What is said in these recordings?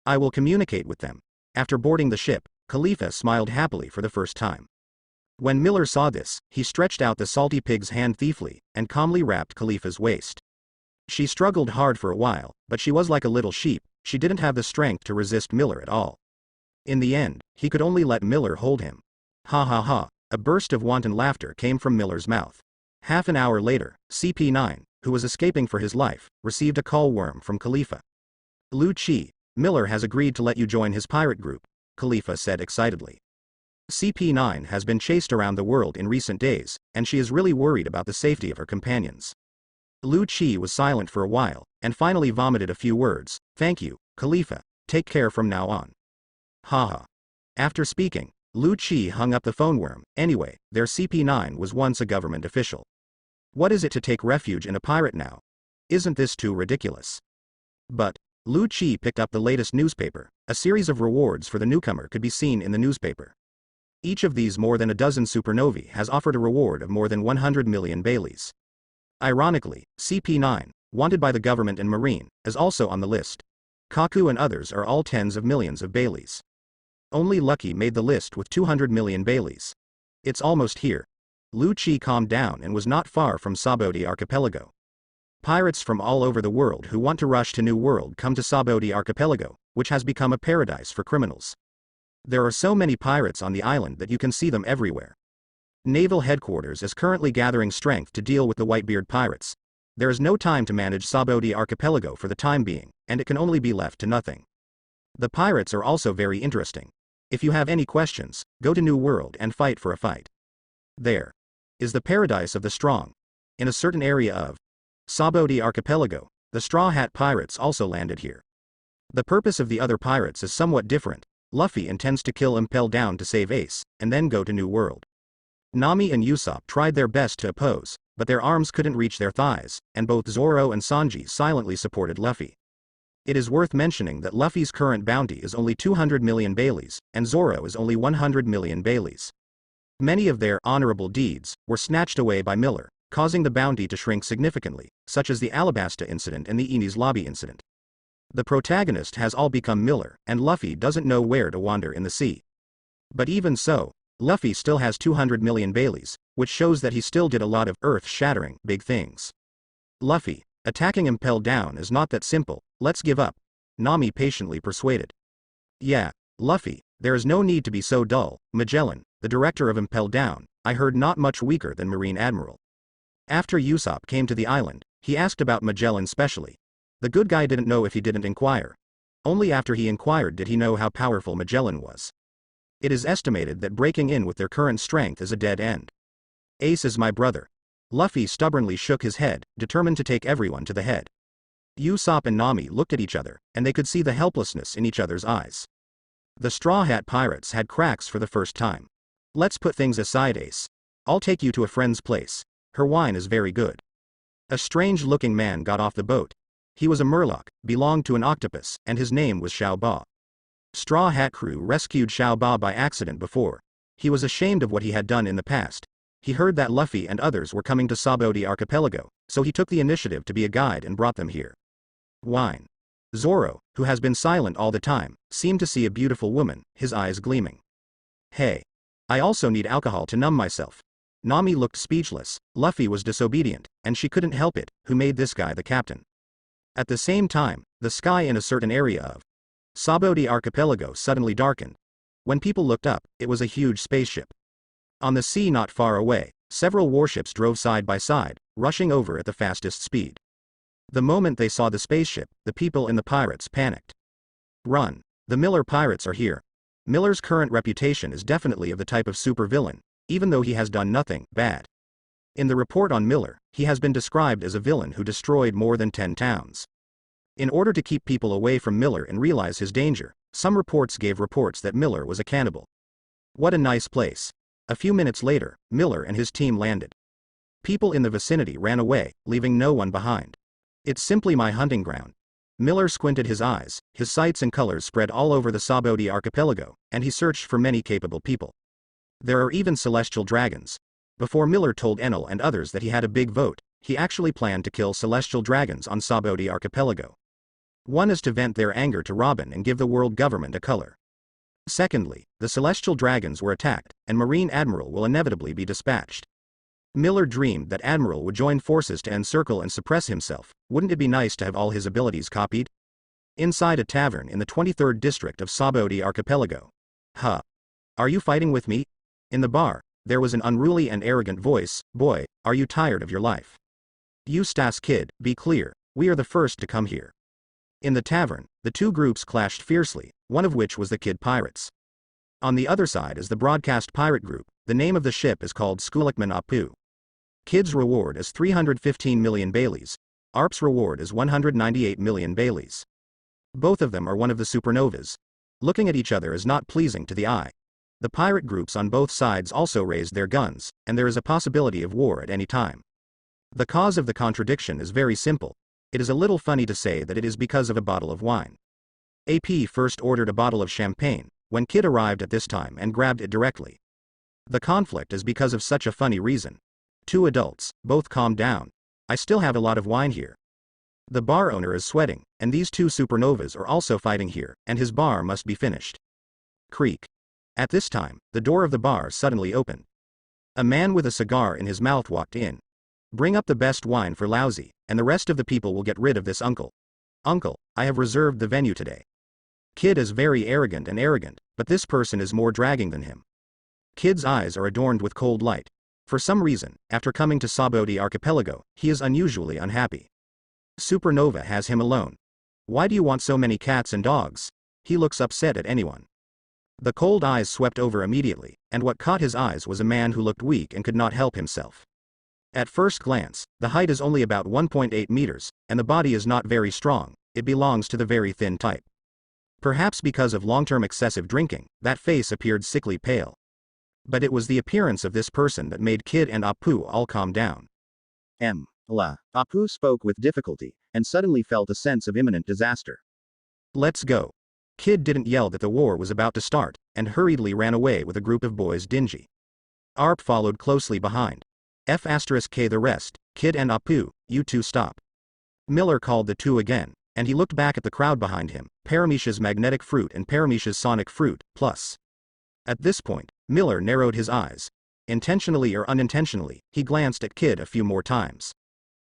I will communicate with them. After boarding the ship, Khalifa smiled happily for the first time. When Miller saw this, he stretched out the salty pig's hand thiefly, and calmly wrapped Khalifa's waist. She struggled hard for a while, but she was like a little sheep, she didn't have the strength to resist Miller at all. In the end, he could only let Miller hold him. Ha ha ha, a burst of wanton laughter came from Miller's mouth. Half an hour later, CP9, who was escaping for his life, received a call worm from Khalifa. Lu Chi, Miller has agreed to let you join his pirate group, Khalifa said excitedly. CP9 has been chased around the world in recent days, and she is really worried about the safety of her companions. Lu Chi was silent for a while, and finally vomited a few words. Thank you, Khalifa, take care from now on. Haha. After speaking, Lu Chi hung up the phone worm. Anyway, their CP9 was once a government official. What is it to take refuge in a pirate now? Isn't this too ridiculous? But, Lu Chi picked up the latest newspaper. A series of rewards for the newcomer could be seen in the newspaper. Each of these more than a dozen supernovae has offered a reward of more than 100 million Baileys. Ironically, CP9, wanted by the government and Marine, is also on the list. Kaku and others are all tens of millions of Baileys. Only Lucky made the list with 200 million Baileys. It's almost here. Lu Chi calmed down and was not far from Sabaody archipelago. Pirates from all over the world who want to rush to New World come to Sabaody archipelago, which has become a paradise for criminals. There are so many pirates on the island that you can see them everywhere. Naval headquarters is currently gathering strength to deal with the Whitebeard pirates. There is no time to manage Sabaody archipelago for the time being, and it can only be left to nothing. The pirates are also very interesting. If you have any questions, go to New World and fight for a fight. There is the paradise of the strong. In a certain area of Sabaody archipelago, the Straw Hat pirates also landed here. The purpose of the other pirates is somewhat different. Luffy intends to kill Impel Down to save Ace, and then go to New World. Nami and Usopp tried their best to oppose, but their arms couldn't reach their thighs, and both Zoro and Sanji silently supported Luffy. It is worth mentioning that Luffy's current bounty is only 200 million Baileys, and Zoro is only 100 million Baileys. Many of their honorable deeds were snatched away by Miller, causing the bounty to shrink significantly, such as the Alabasta incident and the Enies Lobby incident. The protagonist has all become Miller, and Luffy doesn't know where to wander in the sea. But even so, Luffy still has 200 million Baileys, which shows that he still did a lot of earth-shattering big things. Luffy, attacking Impel Down is not that simple. Let's give up, Nami patiently persuaded. Yeah, Luffy, there is no need to be so dull. Magellan, the director of Impel Down, I heard not much weaker than Marine Admiral. After Usopp came to the island, he asked about Magellan specially. The good guy didn't know if he didn't inquire. Only after he inquired did he know how powerful Magellan was. It is estimated that breaking in with their current strength is a dead end. Ace is my brother. Luffy stubbornly shook his head, determined to take everyone to the head. Usopp and Nami looked at each other, and they could see the helplessness in each other's eyes. The Straw Hat pirates had cracks for the first time. Let's put things aside, Ace. I'll take you to a friend's place. Her wine is very good. A strange-looking man got off the boat. He was a murloc, belonged to an octopus, and his name was Xiao Ba. Straw Hat crew rescued Xiao Ba by accident before. He was ashamed of what he had done in the past. He heard that Luffy and others were coming to Sabaody archipelago, so he took the initiative to be a guide and brought them here. Wine. Zoro, who has been silent all the time, seemed to see a beautiful woman, his eyes gleaming. Hey. I also need alcohol to numb myself. Nami looked speechless. Luffy was disobedient, and she couldn't help it. Who made this guy the captain? At the same time, the sky in a certain area of Sabaody archipelago suddenly darkened. When people looked up, it was a huge spaceship. On the sea not far away, several warships drove side by side, rushing over at the fastest speed. The moment they saw the spaceship, the people and the pirates panicked. Run. The Miller pirates are here. Miller's current reputation is definitely of the type of supervillain, even though he has done nothing bad. In the report on Miller, he has been described as a villain who destroyed more than 10 towns. In order to keep people away from Miller and realize his danger, some reports gave reports that Miller was a cannibal. What a nice place. A few minutes later, Miller and his team landed. People in the vicinity ran away, leaving no one behind. It's simply my hunting ground. Miller squinted his eyes, his sights and colors spread all over the Sabaody archipelago, and he searched for many capable people. There are even celestial dragons. Before Miller told Enel and others that he had a big vote, he actually planned to kill celestial dragons on Sabaody archipelago. One is to vent their anger to Robin and give the world government a color. Secondly, the celestial dragons were attacked, and Marine Admiral will inevitably be dispatched. Miller dreamed that Admiral would join forces to encircle and suppress himself. Wouldn't it be nice to have all his abilities copied? Inside a tavern in the 23rd district of Sabaody archipelago. Huh. Are you fighting with me? In the bar, there was an unruly and arrogant voice. Boy, are you tired of your life? Eustace kid, be clear, we are the first to come here. In the tavern, the two groups clashed fiercely, one of which was the Kid Pirates. On the other side is the Broadcast Pirate Group. The name of the ship is called Skulikman Apu. Kid's reward is 315 million Baileys. ARP's reward is 198 million Baileys. Both of them are one of the Supernovas. Looking at each other is not pleasing to the eye. The pirate groups on both sides also raised their guns, and there is a possibility of war at any time. The cause of the contradiction is very simple. It is a little funny to say that it is because of a bottle of wine. AP first ordered a bottle of champagne, when Kid arrived at this time and grabbed it directly. The conflict is because of such a funny reason. Two adults, both calm down. I still have a lot of wine here. The bar owner is sweating, and these two supernovas are also fighting here, and his bar must be finished. Creak. At this time, the door of the bar suddenly opened. A man with a cigar in his mouth walked in. Bring up the best wine for Lousy, and the rest of the people will get rid of this uncle. Uncle, I have reserved the venue today. Kid is very arrogant, but this person is more dragging than him. Kid's eyes are adorned with cold light. For some reason, after coming to Sabaody archipelago, he is unusually unhappy. Supernova has him alone. Why do you want so many cats and dogs? He looks upset at anyone. The cold eyes swept over immediately, and what caught his eyes was a man who looked weak and could not help himself. At first glance, the height is only about 1.8 meters, and the body is not very strong. It belongs to the very thin type. Perhaps because of long-term excessive drinking, that face appeared sickly pale. But it was the appearance of this person that made Kid and Apu all calm down. Apu spoke with difficulty, and suddenly felt a sense of imminent disaster. Let's go. Kid didn't yell that the war was about to start, and hurriedly ran away with a group of boys dingy. ARP followed closely behind. F*K the rest, Kid and Apu, you two stop. Miller called the two again, and he looked back at the crowd behind him, Paramecia's magnetic fruit and Paramecia's sonic fruit, plus. At this point, Miller narrowed his eyes. Intentionally or unintentionally, he glanced at Kid a few more times.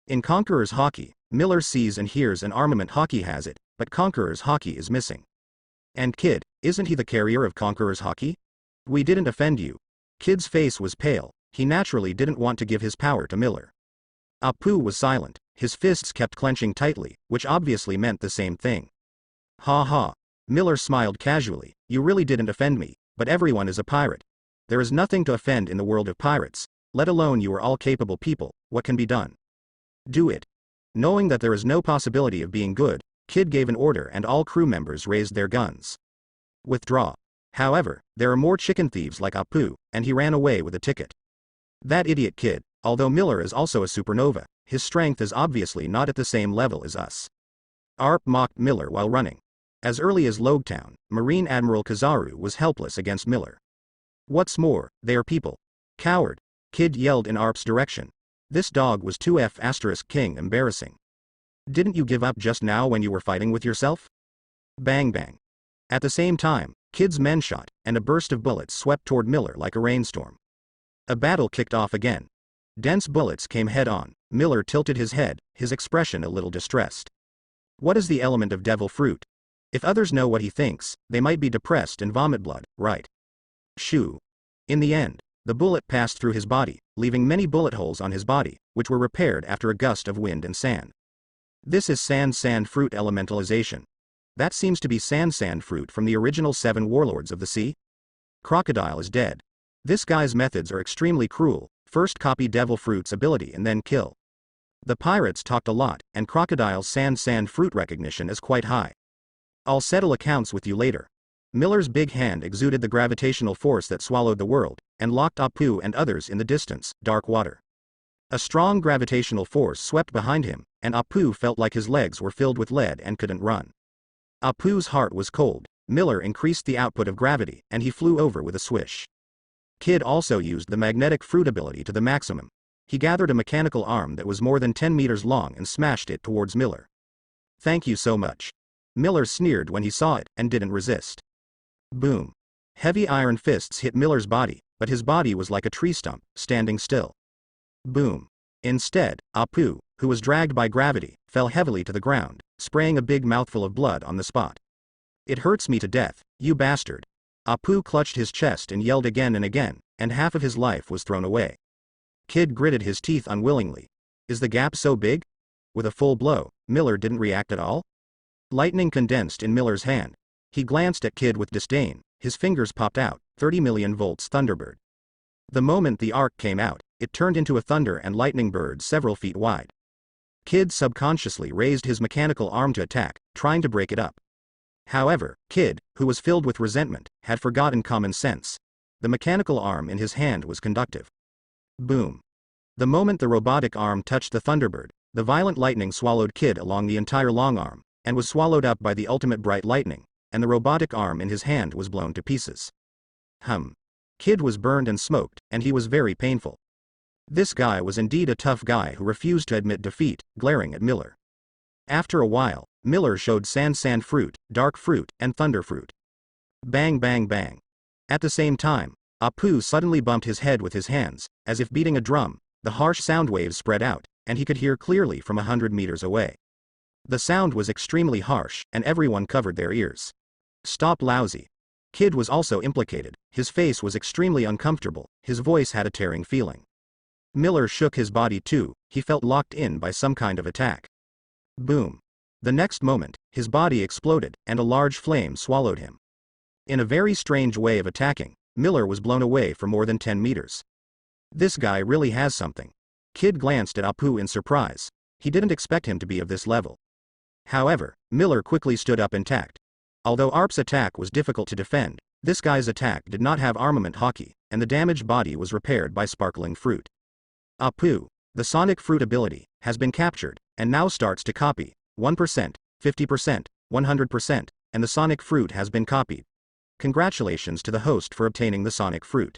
In Conqueror's Hockey, Miller sees and hears an armament. Hockey has it, but Conqueror's Hockey is missing. And Kid, isn't he the carrier of Conqueror's Hockey? We didn't offend you. Kid's face was pale. He naturally didn't want to give his power to Miller. Apu was silent, his fists kept clenching tightly, which obviously meant the same thing. Ha ha. Miller smiled casually. You really didn't offend me, but everyone is a pirate. There is nothing to offend in the world of pirates, let alone you are all capable people. What can be done? Do it. Knowing that there is no possibility of being good, Kid gave an order and all crew members raised their guns. Withdraw. However, there are more chicken thieves like Apu, and he ran away with a ticket. That idiot Kid, although Miller is also a supernova, his strength is obviously not at the same level as us. ARP mocked Miller while running. As early as Logetown, Marine Admiral Kizaru was helpless against Miller. What's more, they are people. Coward. Kid yelled in ARP's direction. This dog was 2F*King embarrassing. Didn't you give up just now when you were fighting with yourself? Bang bang. At the same time, Kid's men shot, and a burst of bullets swept toward Miller like a rainstorm. A battle kicked off again. Dense bullets came head-on. Miller tilted his head, his expression a little distressed. What is the element of devil fruit? If others know what he thinks, they might be depressed and vomit blood, right? Shoo. In the end, the bullet passed through his body, leaving many bullet holes on his body, which were repaired after a gust of wind and sand. This is sand fruit elementalization. That seems to be sand fruit from the original 7 warlords of the sea. Crocodile is dead. This guy's methods are extremely cruel. First copy devil fruit's ability and then kill. The pirates talked a lot, and Crocodile's sand fruit recognition is quite high. I'll settle accounts with you later. Miller's big hand exuded the gravitational force that swallowed the world, and locked Apu and others in the distance, dark water. A strong gravitational force swept behind him, and Apu felt like his legs were filled with lead and couldn't run. Apu's heart was cold. Miller increased the output of gravity, and he flew over with a swish. Kid also used the magnetic fruit ability to the maximum. He gathered a mechanical arm that was more than 10 meters long and smashed it towards Miller. Thank you so much. Miller sneered when he saw it and didn't resist. Boom. Heavy iron fists hit Miller's body, but his body was like a tree stump, standing still. Boom. Instead, Apu, who was dragged by gravity, fell heavily to the ground, spraying a big mouthful of blood on the spot. It hurts me to death, you bastard. Apu clutched his chest and yelled again and again, and half of his life was thrown away. Kid gritted his teeth unwillingly. Is the gap so big? With a full blow, Miller didn't react at all? Lightning condensed in Miller's hand. He glanced at Kid with disdain, his fingers popped out, 30 million volts Thunderbird. The moment the arc came out, it turned into a thunder and lightning bird several feet wide. Kid subconsciously raised his mechanical arm to attack, trying to break it up. However, Kid, who was filled with resentment, had forgotten common sense. The mechanical arm in his hand was conductive. Boom. The moment the robotic arm touched the Thunderbird, the violent lightning swallowed Kid along the entire long arm, and was swallowed up by the ultimate bright lightning, and the robotic arm in his hand was blown to pieces. Kid was burned and smoked, and he was very painful. This guy was indeed a tough guy who refused to admit defeat, glaring at Miller. After a while, Miller showed sand fruit, dark fruit, and thunder fruit. Bang bang bang. At the same time, Apu suddenly bumped his head with his hands, as if beating a drum. The harsh sound waves spread out, and he could hear clearly from 100 meters away. The sound was extremely harsh, and everyone covered their ears. Stop lousy. Kid was also implicated, his face was extremely uncomfortable, his voice had a tearing feeling. Miller shook his body too, he felt locked in by some kind of attack. Boom. The next moment, his body exploded, and a large flame swallowed him. In a very strange way of attacking, Miller was blown away for more than 10 meters. This guy really has something. Kid glanced at Apu in surprise. He didn't expect him to be of this level. However, Miller quickly stood up intact. Although Arp's attack was difficult to defend, this guy's attack did not have armament hockey, and the damaged body was repaired by sparkling fruit. Apu, the sonic fruit ability, has been captured, and now starts to copy. 1%, 50%, 100%, and the sonic fruit has been copied. Congratulations to the host for obtaining the sonic fruit.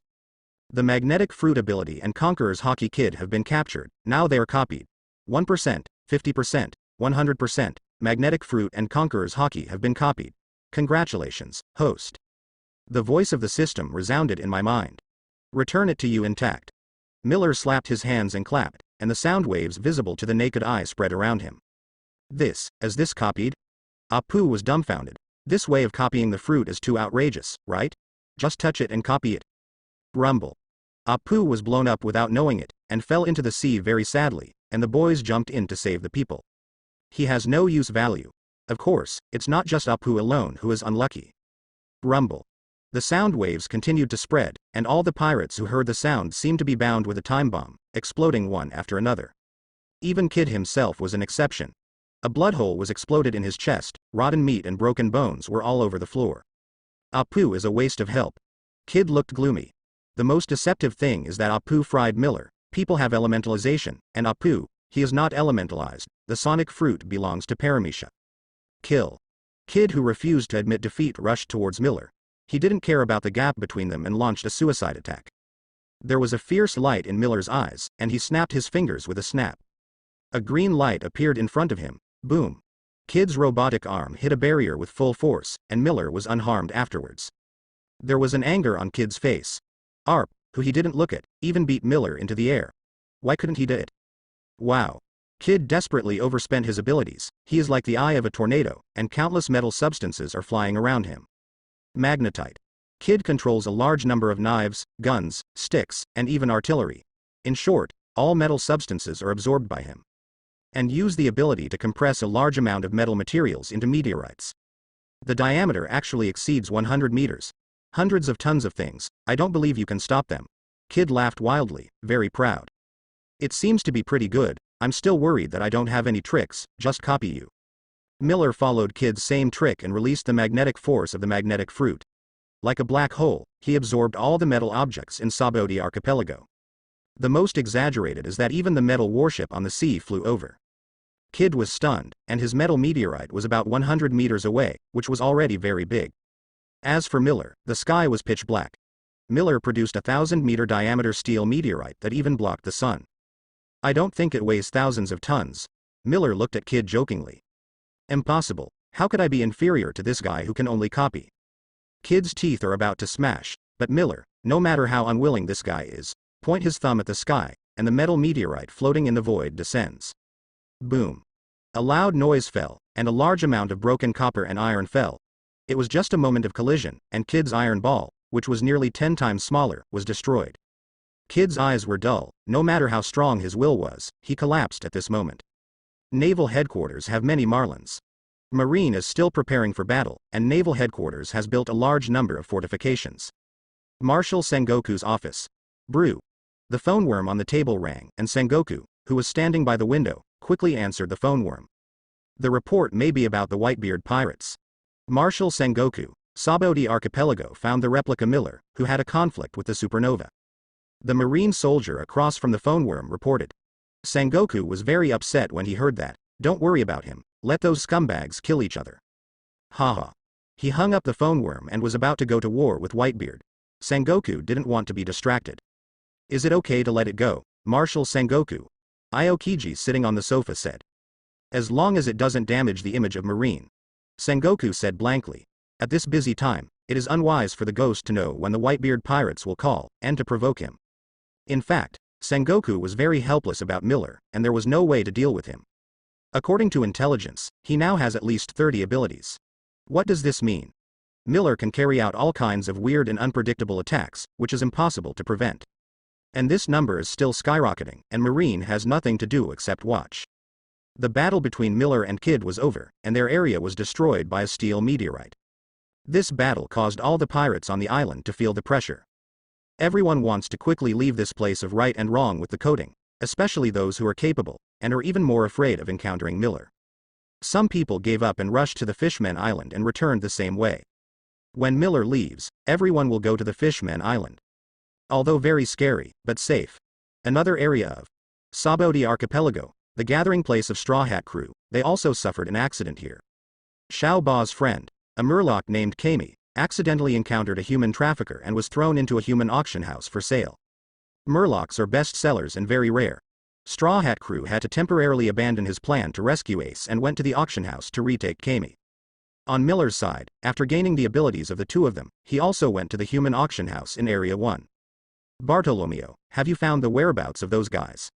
The magnetic fruit ability and Conqueror's Hockey Kid have been captured, now they are copied. 1%, 50%, 100%, magnetic fruit and Conqueror's Hockey have been copied. Congratulations, host. The voice of the system resounded in my mind. Return it to you intact. Miller slapped his hands and clapped, and the sound waves visible to the naked eye spread around him. Is this copied? Apu was dumbfounded. This way of copying the fruit is too outrageous, right? Just touch it and copy it. Rumble. Apu was blown up without knowing it, and fell into the sea very sadly, and the boys jumped in to save the people. He has no use value. Of course, it's not just Apu alone who is unlucky. Rumble. The sound waves continued to spread, and all the pirates who heard the sound seemed to be bound with a time bomb, exploding one after another. Even Kid himself was an exception. A blood hole was exploded in his chest, rotten meat and broken bones were all over the floor. Apu is a waste of help. Kid looked gloomy. The most deceptive thing is that Apu fried Miller. People have elementalization, and Apu, he is not elementalized. The sonic fruit belongs to Paramecia. Kill. Kid, who refused to admit defeat, rushed towards Miller. He didn't care about the gap between them and launched a suicide attack. There was a fierce light in Miller's eyes, and he snapped his fingers with a snap. A green light appeared in front of him. Boom. Kid's robotic arm hit a barrier with full force, and Miller was unharmed afterwards. There was an anger on Kid's face. Arp, who he didn't look at, even beat Miller into the air. Why couldn't he do it? Wow. Kid desperately overspent his abilities. He is like the eye of a tornado, and countless metal substances are flying around him. Magnetite. Kid controls a large number of knives, guns, sticks, and even artillery. In short, all metal substances are absorbed by him. And use the ability to compress a large amount of metal materials into meteorites. The diameter actually exceeds 100 meters. Hundreds of tons of things. I don't believe you can stop them. Kid laughed wildly, very proud. It seems to be pretty good. I'm still worried that I don't have any tricks, just copy you. Miller followed Kid's same trick and released the magnetic force of the magnetic fruit. Like a black hole, he absorbed all the metal objects in Sabaody archipelago. The most exaggerated is that even the metal warship on the sea flew over. Kid was stunned, and his metal meteorite was about 100 meters away, which was already very big. As for Miller, the sky was pitch black. Miller produced a 1,000-meter diameter steel meteorite that even blocked the sun. I don't think it weighs thousands of tons. Miller looked at Kid jokingly. Impossible. How could I be inferior to this guy who can only copy? Kid's teeth are about to smash, but Miller, no matter how unwilling this guy is, point his thumb at the sky, and the metal meteorite floating in the void descends. Boom. A loud noise fell, and a large amount of broken copper and iron fell. It was just a moment of collision, and Kid's iron ball, which was nearly 10 times smaller, was destroyed. Kid's eyes were dull. No matter how strong his will was, he collapsed at this moment. Naval headquarters have many Marlins. Marine is still preparing for battle, and Naval headquarters has built a large number of fortifications. Marshal Sengoku's office. Brew. The phone worm on the table rang, and Sengoku, who was standing by the window, quickly answered the phone worm. The report may be about the Whitebeard pirates. Marshal Sengoku, Sabaody Archipelago found the replica Miller, who had a conflict with the Supernova. The marine soldier across from the phone worm reported. Sengoku was very upset when he heard that. Don't worry about him, let those scumbags kill each other. Haha. He hung up the phone worm and was about to go to war with Whitebeard. Sengoku didn't want to be distracted. Is it okay to let it go, Marshal Sengoku? Aokiji sitting on the sofa said. As long as it doesn't damage the image of Marine. Sengoku said blankly. At this busy time, it is unwise for the ghost to know when the Whitebeard pirates will call, and to provoke him. In fact, Sengoku was very helpless about Miller, and there was no way to deal with him. According to intelligence, he now has at least 30 abilities. What does this mean? Miller can carry out all kinds of weird and unpredictable attacks, which is impossible to prevent. And this number is still skyrocketing, and Marine has nothing to do except watch. The battle between Miller and Kid was over, and their area was destroyed by a steel meteorite. This battle caused all the pirates on the island to feel the pressure. Everyone wants to quickly leave this place of right and wrong with the coding, especially those who are capable, and are even more afraid of encountering Miller. Some people gave up and rushed to the Fishmen Island and returned the same way. When Miller leaves, everyone will go to the Fishmen Island. Although very scary, but safe. Another area of Sabaody Archipelago, the gathering place of Straw Hat Crew, they also suffered an accident here. Xiao Ba's friend, a Murloc named Kami, accidentally encountered a human trafficker and was thrown into a human auction house for sale. Murlocs are best sellers and very rare. Straw Hat Crew had to temporarily abandon his plan to rescue Ace and went to the auction house to retake Kami. On Miller's side, after gaining the abilities of the two of them, he also went to the human auction house in Area 1. Bartolomeo, have you found the whereabouts of those guys?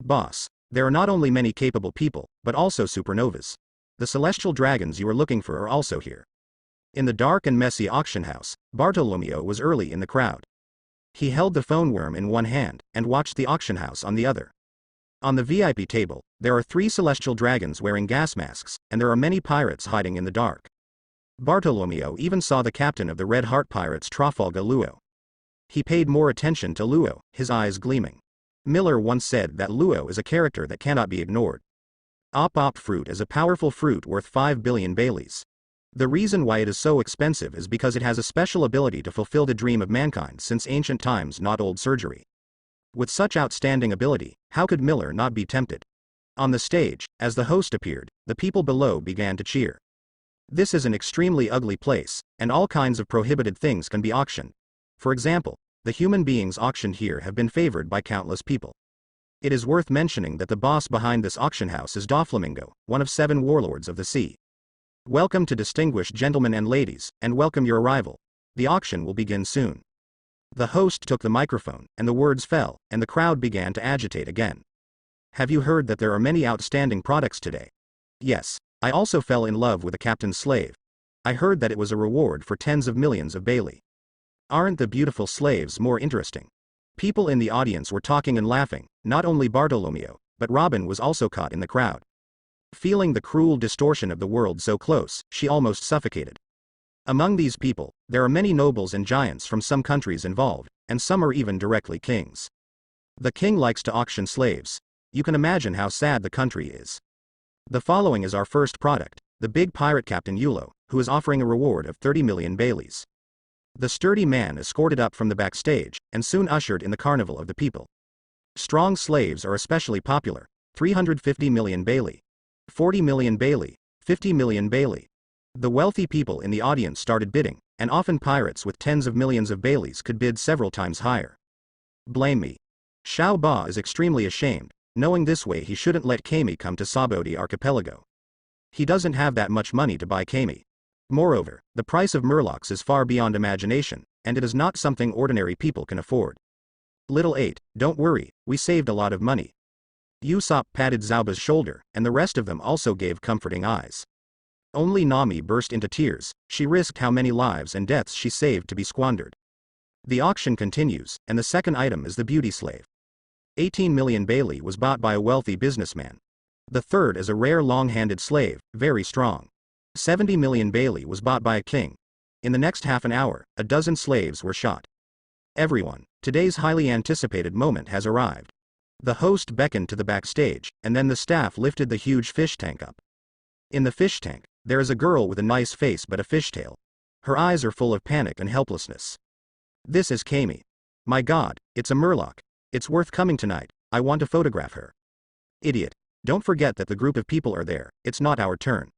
Boss, there are not only many capable people, but also supernovas. The celestial dragons you are looking for are also here. In the dark and messy auction house, Bartolomeo was early in the crowd. He held the phone worm in one hand, and watched the auction house on the other. On the VIP table, there are 3 celestial dragons wearing gas masks, and there are many pirates hiding in the dark. Bartolomeo even saw the captain of the Red Heart Pirates, Trafalgar Law. He paid more attention to Luo, his eyes gleaming. Miller once said that Luo is a character that cannot be ignored. Ope Ope fruit is a powerful fruit worth 5 billion Baileys. The reason why it is so expensive is because it has a special ability to fulfill the dream of mankind since ancient times, not old surgery. With such outstanding ability, how could Miller not be tempted? On the stage, as the host appeared, the people below began to cheer. This is an extremely ugly place, and all kinds of prohibited things can be auctioned. For example, the human beings auctioned here have been favored by countless people. It is worth mentioning that the boss behind this auction house is Doflamingo, one of 7 warlords of the sea. Welcome to distinguished gentlemen and ladies, and welcome your arrival. The auction will begin soon. The host took the microphone, and the words fell, and the crowd began to agitate again. Have you heard that there are many outstanding products today? Yes, I also fell in love with a captain's slave. I heard that it was a reward for tens of millions of Bailey. Aren't the beautiful slaves more interesting? People in the audience were talking and laughing. Not only Bartolomeo, but Robin was also caught in the crowd. Feeling the cruel distortion of the world so close, she almost suffocated. Among these people, there are many nobles and giants from some countries involved, and some are even directly kings. The king likes to auction slaves. You can imagine how sad the country is. The following is our first product, the big pirate captain Yulo, who is offering a reward of 30 million Baileys. The sturdy man escorted up from the backstage, and soon ushered in the carnival of the people. Strong slaves are especially popular, 350 million Bailey. 40 million Bailey, 50 million Bailey. The wealthy people in the audience started bidding, and often pirates with tens of millions of Baileys could bid several times higher. Blame me. Xiao Ba is extremely ashamed, knowing this way he shouldn't let Kami come to Sabaody Archipelago. He doesn't have that much money to buy Kami. Moreover, the price of murlocs is far beyond imagination, and it is not something ordinary people can afford. Little 8, don't worry, we saved a lot of money. Usopp patted Zauba's shoulder, and the rest of them also gave comforting eyes. Only Nami burst into tears. She risked how many lives and deaths she saved to be squandered. The auction continues, and the second item is the beauty slave. 18 million Bailey was bought by a wealthy businessman. The third is a rare long-handed slave, very strong. 70 million Bailey was bought by a king. In the next half an hour, a dozen slaves were shot. Everyone, today's highly anticipated moment has arrived. The host beckoned to the backstage, and then the staff lifted the huge fish tank up. In the fish tank, there is a girl with a nice face but a fishtail. Her eyes are full of panic and helplessness. This is Kami. My god, it's a murloc. It's worth coming tonight, I want to photograph her. Idiot. Don't forget that the group of people are there, it's not our turn.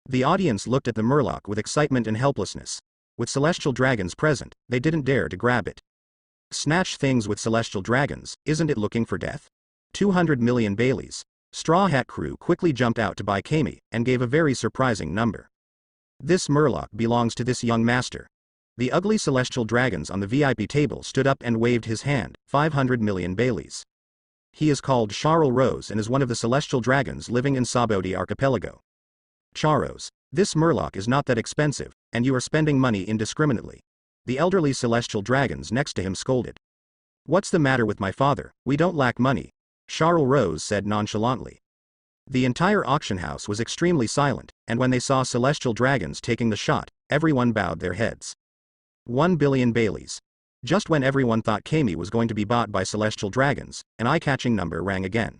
The audience looked at the murloc with excitement and helplessness. With celestial dragons present, they didn't dare to grab it. Snatch things with celestial dragons, isn't it looking for death? 200 million Baileys. Straw Hat Crew quickly jumped out to buy Kami, and gave a very surprising number. This murloc belongs to this young master. The ugly celestial dragons on the VIP table stood up and waved his hand, 500 million Baileys. He is called Charles Rose and is one of the celestial dragons living in Sabaody archipelago. Charos, this murloc is not that expensive, and you are spending money indiscriminately. The elderly celestial dragons next to him scolded. What's the matter with my father? We don't lack money, Charles Rose said nonchalantly. The entire auction house was extremely silent, and when they saw celestial dragons taking the shot, everyone bowed their heads. 1 billion Baileys. Just when everyone thought Kami was going to be bought by celestial dragons, an eye-catching number rang again.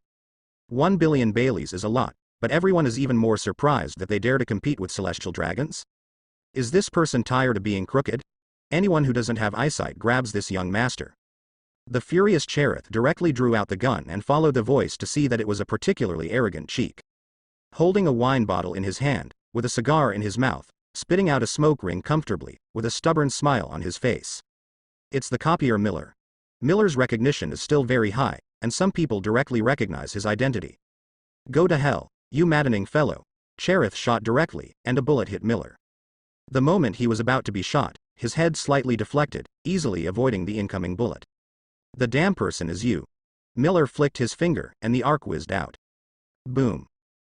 1 billion Baileys is a lot, but everyone is even more surprised that they dare to compete with celestial dragons. Is this person tired of being crooked? Anyone who doesn't have eyesight grabs this young master. The furious Cherith directly drew out the gun and followed the voice to see that it was a particularly arrogant cheek. Holding a wine bottle in his hand, with a cigar in his mouth, spitting out a smoke ring comfortably, with a stubborn smile on his face. It's the copier Miller. Miller's recognition is still very high, and some people directly recognize his identity. Go to hell, you maddening fellow. Cherith shot directly, and a bullet hit Miller. The moment he was about to be shot, his head slightly deflected, easily avoiding the incoming bullet. The damn person is you. Miller flicked his finger, and the arc whizzed out. Boom.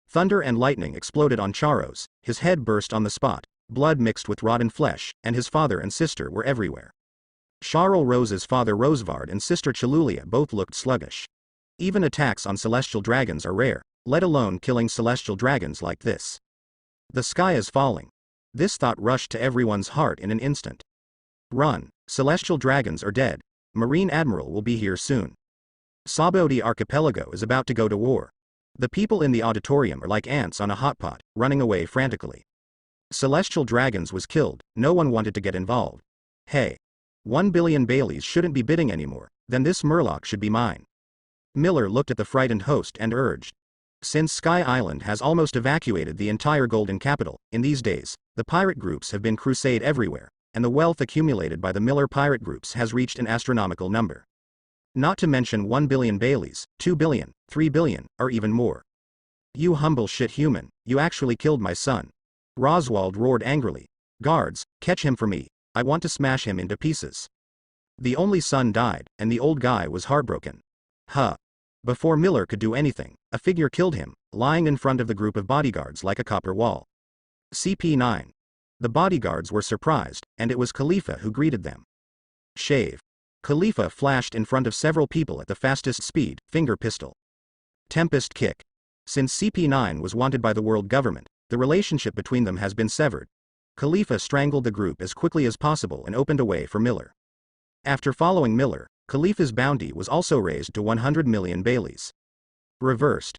Thunder and lightning exploded on Charos, his head burst on the spot, blood mixed with rotten flesh, and his father and sister were everywhere. Charles Rose's father Rosevard and sister Chalulia both looked sluggish. Even attacks on celestial dragons are rare, let alone killing celestial dragons like this. The sky is falling. This thought rushed to everyone's heart in an instant. Run, celestial dragons are dead. Marine Admiral will be here soon. Sabaody archipelago is about to go to war. The people in the auditorium are like ants on a hot pot, running away frantically. Celestial dragons was killed, no one wanted to get involved. Hey. 1 billion Baileys shouldn't be bidding anymore, then this murloc should be mine. Miller looked at the frightened host and urged. Since Sky Island has almost evacuated the entire Golden Capital, in these days, the pirate groups have been crusade everywhere, and the wealth accumulated by the Miller pirate groups has reached an astronomical number. Not to mention 1 billion Baileys, 2 billion, 3 billion, or even more. You humble shit human, you actually killed my son. Roswald roared angrily. Guards, catch him for me. I want to smash him into pieces. The only son died, and the old guy was heartbroken. Huh. Before Miller could do anything, a figure killed him, lying in front of the group of bodyguards like a copper wall. CP9. The bodyguards were surprised, and it was Khalifa who greeted them. Shave. Khalifa flashed in front of several people at the fastest speed, finger pistol. Tempest kick. Since CP9 was wanted by the world government, the relationship between them has been severed. Khalifa strangled the group as quickly as possible and opened a way for Miller. After following Miller, Khalifa's bounty was also raised to 100 million Baileys. Reversed.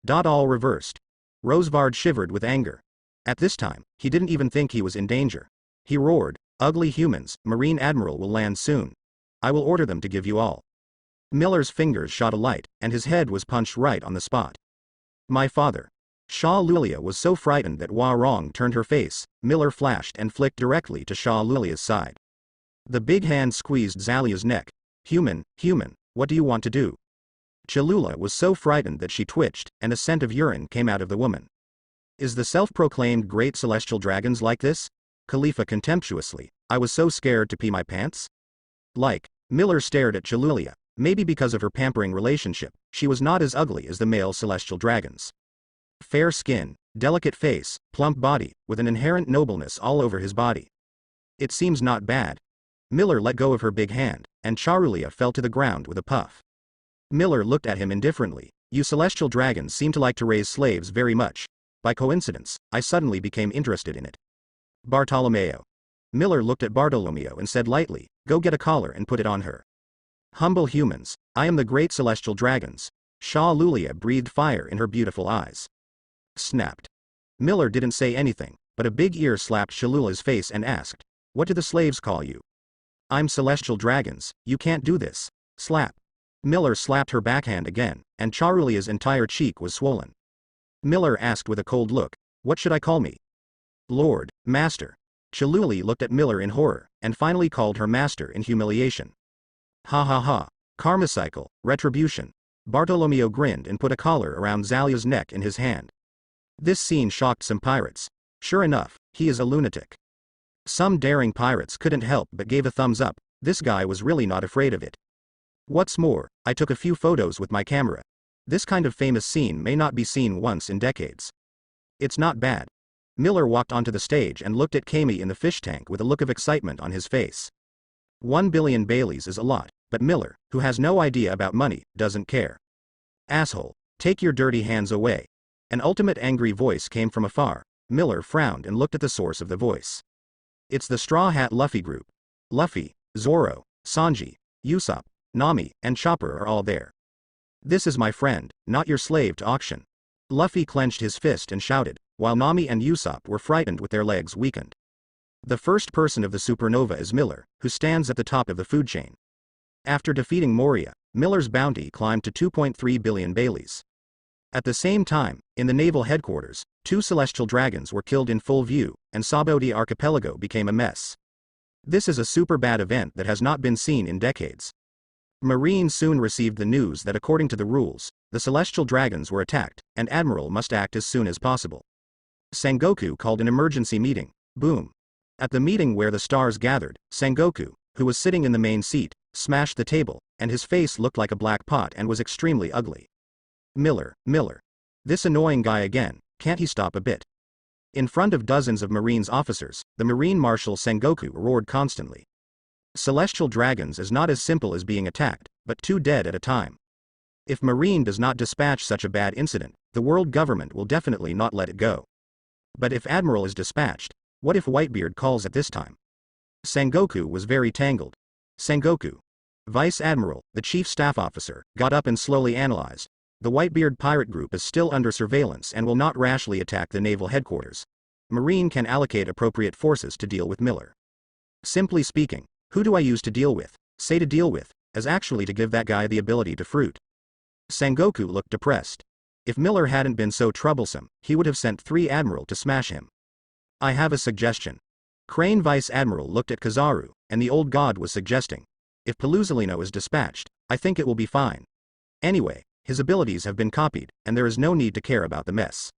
All reversed. Rosevard shivered with anger. At this time, he didn't even think he was in danger. He roared, ugly humans, Marine Admiral will land soon. I will order them to give you all. Miller's fingers shot a light, and his head was punched right on the spot. My father. Sha Lulia was so frightened that Hua Rong turned her face. Miller flashed and flicked directly to Sha Lulia's side. The big hand squeezed Zalia's neck. Human, what do you want to do? Cholula was so frightened that she twitched, and a scent of urine came out of the woman. Is the self-proclaimed great celestial dragons like this? Khalifa contemptuously. I was so scared to pee my pants. Like, Miller stared at Chalulia. Maybe because of her pampering relationship, she was not as ugly as the male celestial dragons. Fair skin, delicate face, plump body, with an inherent nobleness all over his body. It seems not bad. Miller let go of her big hand, and Charulia fell to the ground with a puff. Miller looked at him indifferently. You celestial dragons seem to like to raise slaves very much. By coincidence, I suddenly became interested in it. Bartolomeo. Miller looked at Bartolomeo and said lightly, go get a collar and put it on her. Humble humans, I am the great celestial dragons. Chalulia breathed fire in her beautiful eyes. Snapped. Miller didn't say anything, but a big ear slapped Chalulia's face and asked, what do the slaves call you? I'm celestial dragons, you can't do this. Slap. Miller slapped her backhand again, and Charulia's entire cheek was swollen. Miller asked with a cold look, what should I call me? Lord, Master. Chalulia looked at Miller in horror, and finally called her Master in humiliation. Ha ha ha. Karma cycle, retribution. Bartolomeo grinned and put a collar around Zalia's neck in his hand. This scene shocked some pirates. Sure enough, he is a lunatic. Some daring pirates couldn't help but gave a thumbs up. This guy was really not afraid of it. What's more, I took a few photos with my camera. This kind of famous scene may not be seen once in decades. It's not bad. Miller walked onto the stage and looked at Kami in the fish tank with a look of excitement on his face. 1 billion Baileys is a lot, but Miller, who has no idea about money, doesn't care. Asshole, take your dirty hands away. An ultimate angry voice came from afar. Miller frowned and looked at the source of the voice. It's the Straw Hat Luffy group. Luffy, Zoro, Sanji, Usopp, Nami, and Chopper are all there. This is my friend, not your slave to auction. Luffy clenched his fist and shouted, while Nami and Usopp were frightened with their legs weakened. The first person of the supernova is Miller, who stands at the top of the food chain. After defeating Moria, Miller's bounty climbed to 2.3 billion Baileys. At the same time, in the naval headquarters, 2 celestial dragons were killed in full view, and Sabaody archipelago became a mess. This is a super bad event that has not been seen in decades. Marine soon received the news that according to the rules, the celestial dragons were attacked, and Admiral must act as soon as possible. Sengoku called an emergency meeting. Boom. At the meeting where the stars gathered, Sengoku, who was sitting in the main seat, smashed the table, and his face looked like a black pot and was extremely ugly. Miller. This annoying guy again, can't he stop a bit? In front of dozens of Marines officers, the Marine Marshal Sengoku roared constantly. Celestial dragons is not as simple as being attacked, but 2 dead at a time. If Marine does not dispatch such a bad incident, the world government will definitely not let it go. But if Admiral is dispatched, what if Whitebeard calls at this time? Sengoku was very tangled. Sengoku, Vice Admiral, the Chief Staff Officer, got up and slowly analyzed. The Whitebeard pirate group is still under surveillance and will not rashly attack the naval headquarters. Marine can allocate appropriate forces to deal with Miller. Simply speaking, who do I use to deal with? Say to deal with, as actually to give that guy the ability to fruit. Sengoku looked depressed. If Miller hadn't been so troublesome, he would have sent 3 Admiral to smash him. I have a suggestion. Crane Vice Admiral looked at Kizaru, and the old god was suggesting. If Peluzolino is dispatched, I think it will be fine. Anyway, his abilities have been copied, and there is no need to care about the mess.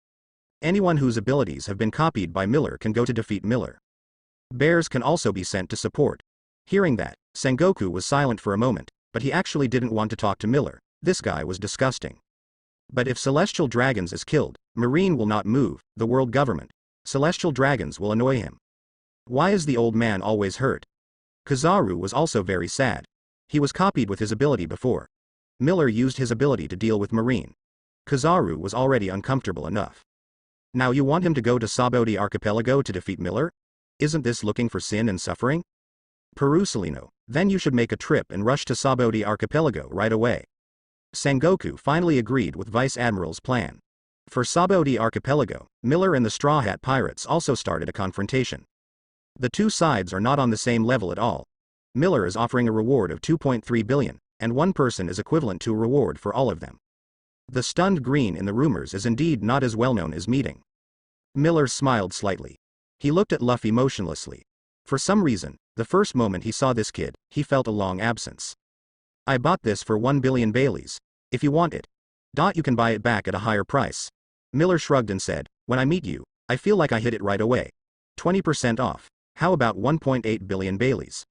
Anyone whose abilities have been copied by Miller can go to defeat Miller. Bears can also be sent to support. Hearing that, Sengoku was silent for a moment, but he actually didn't want to talk to Miller. This guy was disgusting. But if Celestial Dragons is killed, Marine will not move, the world government. Celestial Dragons will annoy him. Why is the old man always hurt? Kizaru was also very sad. He was copied with his ability before. Miller used his ability to deal with Marine. Kizaru was already uncomfortable enough. Now you want him to go to Sabaody archipelago to defeat Miller? Isn't this looking for sin and suffering? Perusolino, then you should make a trip and rush to Sabaody archipelago right away. Sengoku finally agreed with Vice Admiral's plan. For Sabaody archipelago, Miller and the Straw Hat Pirates also started a confrontation. The 2 sides are not on the same level at all. Miller is offering a reward of 2.3 billion, and 1 person is equivalent to a reward for all of them. The stunned green in the rumors is indeed not as well known as meeting. Miller smiled slightly. He looked at Luffy motionlessly. For some reason, the first moment he saw this kid, he felt a long absence. I bought this for 1 billion Baileys. If you want it, you can buy it back at a higher price. Miller shrugged and said, When I meet you, I feel like I hit it right away. 20% off. How about 1.8 billion Baileys?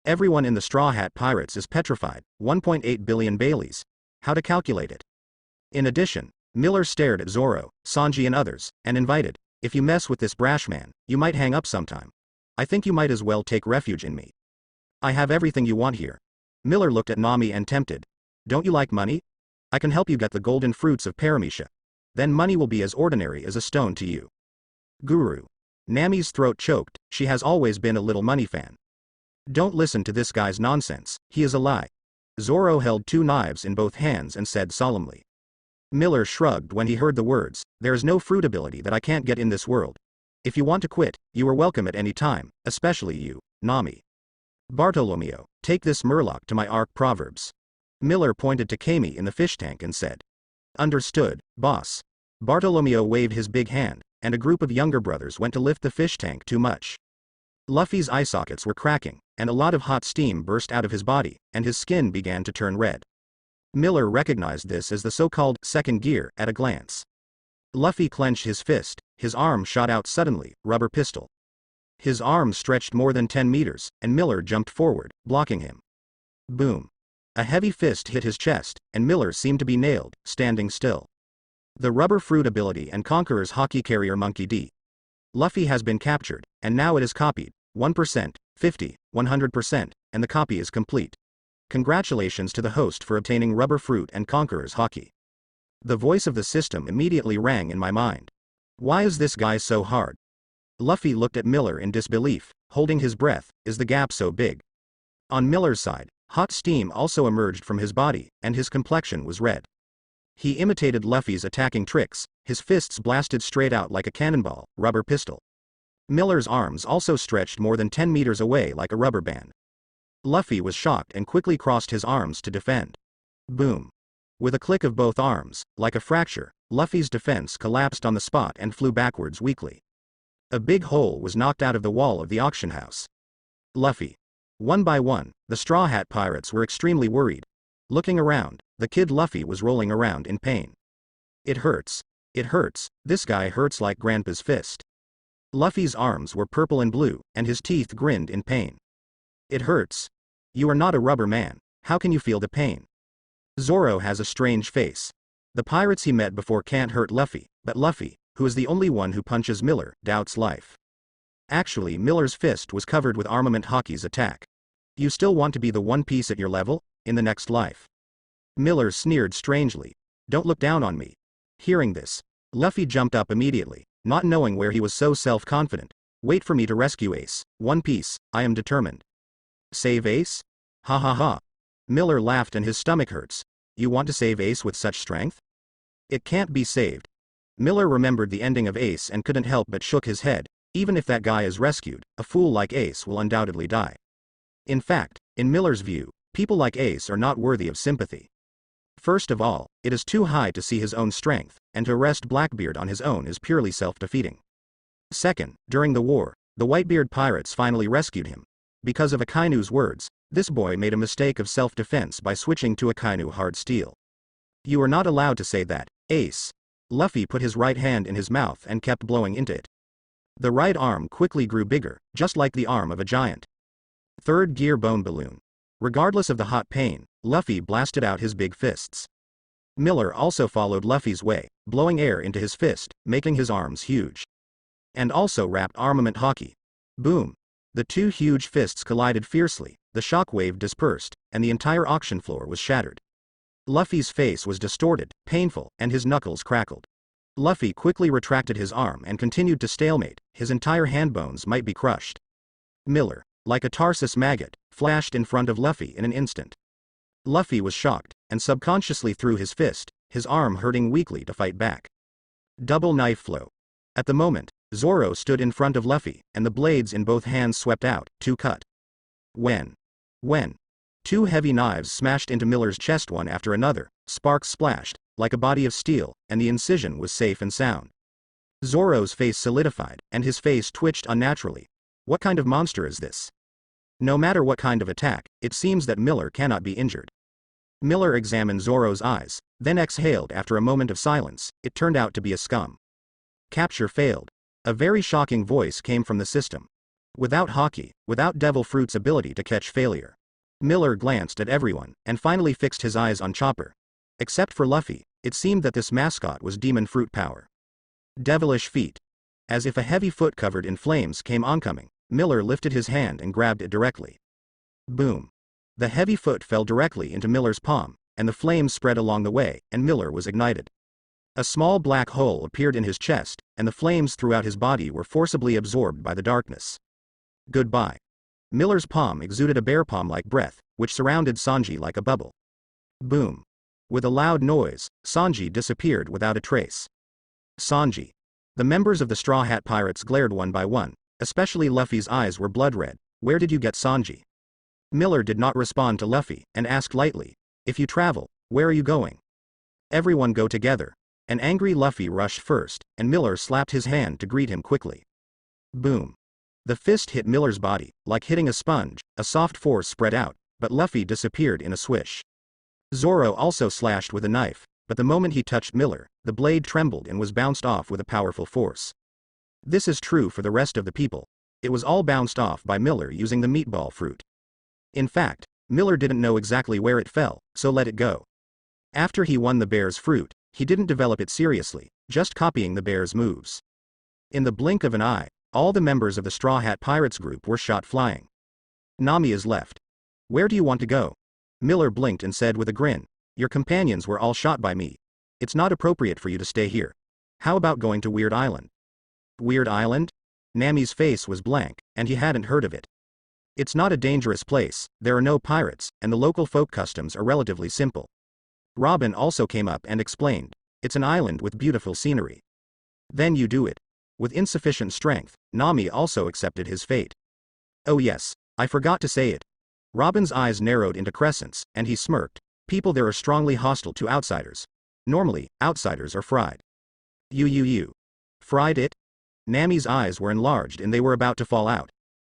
Everyone in the Straw Hat Pirates is petrified. 1.8 billion Baileys. How to calculate it? In addition, Miller stared at Zoro, Sanji and others, and invited, if you mess with this brash man, you might hang up sometime. I think you might as well take refuge in me. I have everything you want here. Miller looked at Nami and tempted. Don't you like money? I can help you get the golden fruits of Paramecia. Then money will be as ordinary as a stone to you. Guru. Nami's throat choked, she has always been a little money fan. Don't listen to this guy's nonsense, he is a lie. Zoro held 2 knives in both hands and said solemnly. Miller shrugged when he heard the words, there is no fruit ability that I can't get in this world. If you want to quit, you are welcome at any time, especially you, Nami. Bartolomeo, take this murloc to my Ark Proverbs. Miller pointed to Kami in the fish tank and said. Understood, boss. Bartolomeo waved his big hand, and a group of younger brothers went to lift the fish tank too much. Luffy's eye sockets were cracking, and a lot of hot steam burst out of his body, and his skin began to turn red. Miller recognized this as the so-called second gear at a glance. Luffy clenched his fist, his arm shot out suddenly, rubber pistol. His arm stretched more than 10 meters, and Miller jumped forward, blocking him. Boom. A heavy fist hit his chest, and Miller seemed to be nailed, standing still. The rubber fruit ability and Conqueror's hockey carrier Monkey D. Luffy has been captured, and now it is copied, 1%, 50, 100%, and the copy is complete. Congratulations to the host for obtaining rubber fruit and Conqueror's hockey. The voice of the system immediately rang in my mind. Why is this guy so hard? Luffy looked at Miller in disbelief, holding his breath, is the gap so big? On Miller's side, hot steam also emerged from his body, and his complexion was red. He imitated Luffy's attacking tricks, his fists blasted straight out like a cannonball, rubber pistol. Miller's arms also stretched more than 10 meters away like a rubber band. Luffy was shocked and quickly crossed his arms to defend. Boom. With a click of both arms, like a fracture, Luffy's defense collapsed on the spot and flew backwards weakly. A big hole was knocked out of the wall of the auction house. Luffy. One by one, the Straw Hat Pirates were extremely worried. Looking around, the kid Luffy was rolling around in pain. It hurts. It hurts, this guy hurts like Grandpa's fist. Luffy's arms were purple and blue, and his teeth grinned in pain. It hurts. You are not a rubber man, how can you feel the pain? Zoro has a strange face. The pirates he met before can't hurt Luffy, but Luffy, who is the only one who punches Miller, doubts life. Actually, Miller's fist was covered with Armament Hockey's attack. You still want to be the One Piece at your level, in the next life? Miller sneered strangely. Don't look down on me. Hearing this, Luffy jumped up immediately, not knowing where he was so self-confident. Wait for me to rescue Ace, One Piece, I am determined. Save Ace? Ha ha ha. Miller laughed and his stomach hurts. You want to save Ace with such strength? It can't be saved. Miller remembered the ending of Ace and couldn't help but shook his head. Even if that guy is rescued, a fool like Ace will undoubtedly die. In fact, in Miller's view, people like Ace are not worthy of sympathy. First of all, it is too high to see his own strength, and to arrest Blackbeard on his own is purely self-defeating. Second, during the war, the Whitebeard pirates finally rescued him. Because of Akainu's words, this boy made a mistake of self-defense by switching to Akainu hard steel. You are not allowed to say that, Ace. Luffy put his right hand in his mouth and kept blowing into it. The right arm quickly grew bigger, just like the arm of a giant. Third gear bone balloon. Regardless of the hot pain, Luffy blasted out his big fists. Miller also followed Luffy's way, blowing air into his fist, making his arms huge. And also wrapped Armament Hockey. Boom. The two huge fists collided fiercely, the shockwave dispersed, and the entire auction floor was shattered. Luffy's face was distorted, painful, and his knuckles crackled. Luffy quickly retracted his arm and continued to stalemate, his entire hand bones might be crushed. Miller, like a Tarsus maggot, flashed in front of Luffy in an instant. Luffy was shocked, and subconsciously threw his fist, his arm hurting weakly to fight back. Double knife flow. At the moment, Zoro stood in front of Luffy, and the blades in both hands swept out, to cut. When? Two heavy knives smashed into Miller's chest one after another, sparks splashed, like a body of steel, and the incision was safe and sound. Zoro's face solidified, and his face twitched unnaturally. What kind of monster is this? No matter what kind of attack, it seems that Miller cannot be injured. Miller examined Zoro's eyes, then exhaled after a moment of silence. It turned out to be a scum. Capture failed. A very shocking voice came from the system. Without hockey, without Devil Fruit's ability to catch failure. Miller glanced at everyone, and finally fixed his eyes on Chopper. Except for Luffy, it seemed that this mascot was Demon Fruit power. Devilish feet. As if a heavy foot covered in flames came oncoming, Miller lifted his hand and grabbed it directly. Boom. The heavy foot fell directly into Miller's palm, and the flames spread along the way, and Miller was ignited. A small black hole appeared in his chest, and the flames throughout his body were forcibly absorbed by the darkness. Goodbye. Miller's palm exuded a bear palm-like breath, which surrounded Sanji like a bubble. Boom. With a loud noise, Sanji disappeared without a trace. Sanji. The members of the Straw Hat Pirates glared one by one, especially Luffy's eyes were blood-red. Where did you get Sanji? Miller did not respond to Luffy, and asked lightly, if you travel, where are you going? Everyone go together. An angry Luffy rushed first, and Miller slapped his hand to greet him quickly. Boom. The fist hit Miller's body, like hitting a sponge, a soft force spread out, but Luffy disappeared in a swish. Zoro also slashed with a knife, but the moment he touched Miller, the blade trembled and was bounced off with a powerful force. This is true for the rest of the people. It was all bounced off by Miller using the meatball fruit. In fact, Miller didn't know exactly where it fell, so let it go. After he won the bear's fruit, he didn't develop it seriously, just copying the bear's moves. In the blink of an eye, all the members of the Straw Hat Pirates group were shot flying. Nami is left. Where do you want to go? Miller blinked and said with a grin, your companions were all shot by me. It's not appropriate for you to stay here. How about going to Weird Island? Weird Island? Nami's face was blank, and he hadn't heard of it. It's not a dangerous place, there are no pirates, and the local folk customs are relatively simple. Robin also came up and explained, it's an island with beautiful scenery. Then you do it. With insufficient strength, Nami also accepted his fate. Oh yes, I forgot to say it. Robin's eyes narrowed into crescents, and he smirked. People there are strongly hostile to outsiders. Normally, outsiders are fried. You. Fried it? Nami's eyes were enlarged and they were about to fall out.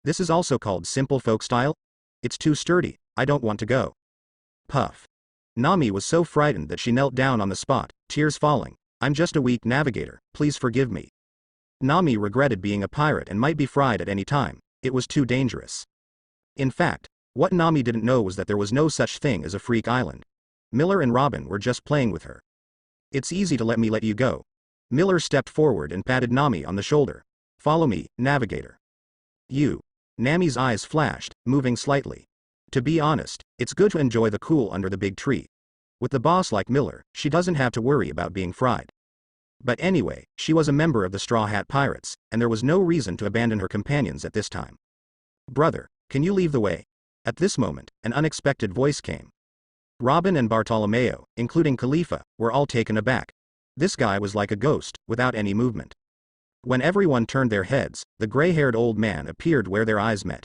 This is also called simple folk style? It's too sturdy, I don't want to go. Puff. Nami was so frightened that she knelt down on the spot, tears falling. I'm just a weak navigator, please forgive me. Nami regretted being a pirate and might be fried at any time, it was too dangerous. In fact, what Nami didn't know was that there was no such thing as a freak island. Miller and Robin were just playing with her. It's easy to let you go. Miller stepped forward and patted Nami on the shoulder. Follow me, navigator. You. Nami's eyes flashed, moving slightly. To be honest, it's good to enjoy the cool under the big tree. With the boss like Miller, she doesn't have to worry about being fried. But anyway, she was a member of the Straw Hat Pirates, and there was no reason to abandon her companions at this time. Brother, can you leave the way? At this moment, an unexpected voice came. Robin and Bartolomeo, including Khalifa, were all taken aback. This guy was like a ghost, without any movement. When everyone turned their heads, the gray-haired old man appeared where their eyes met.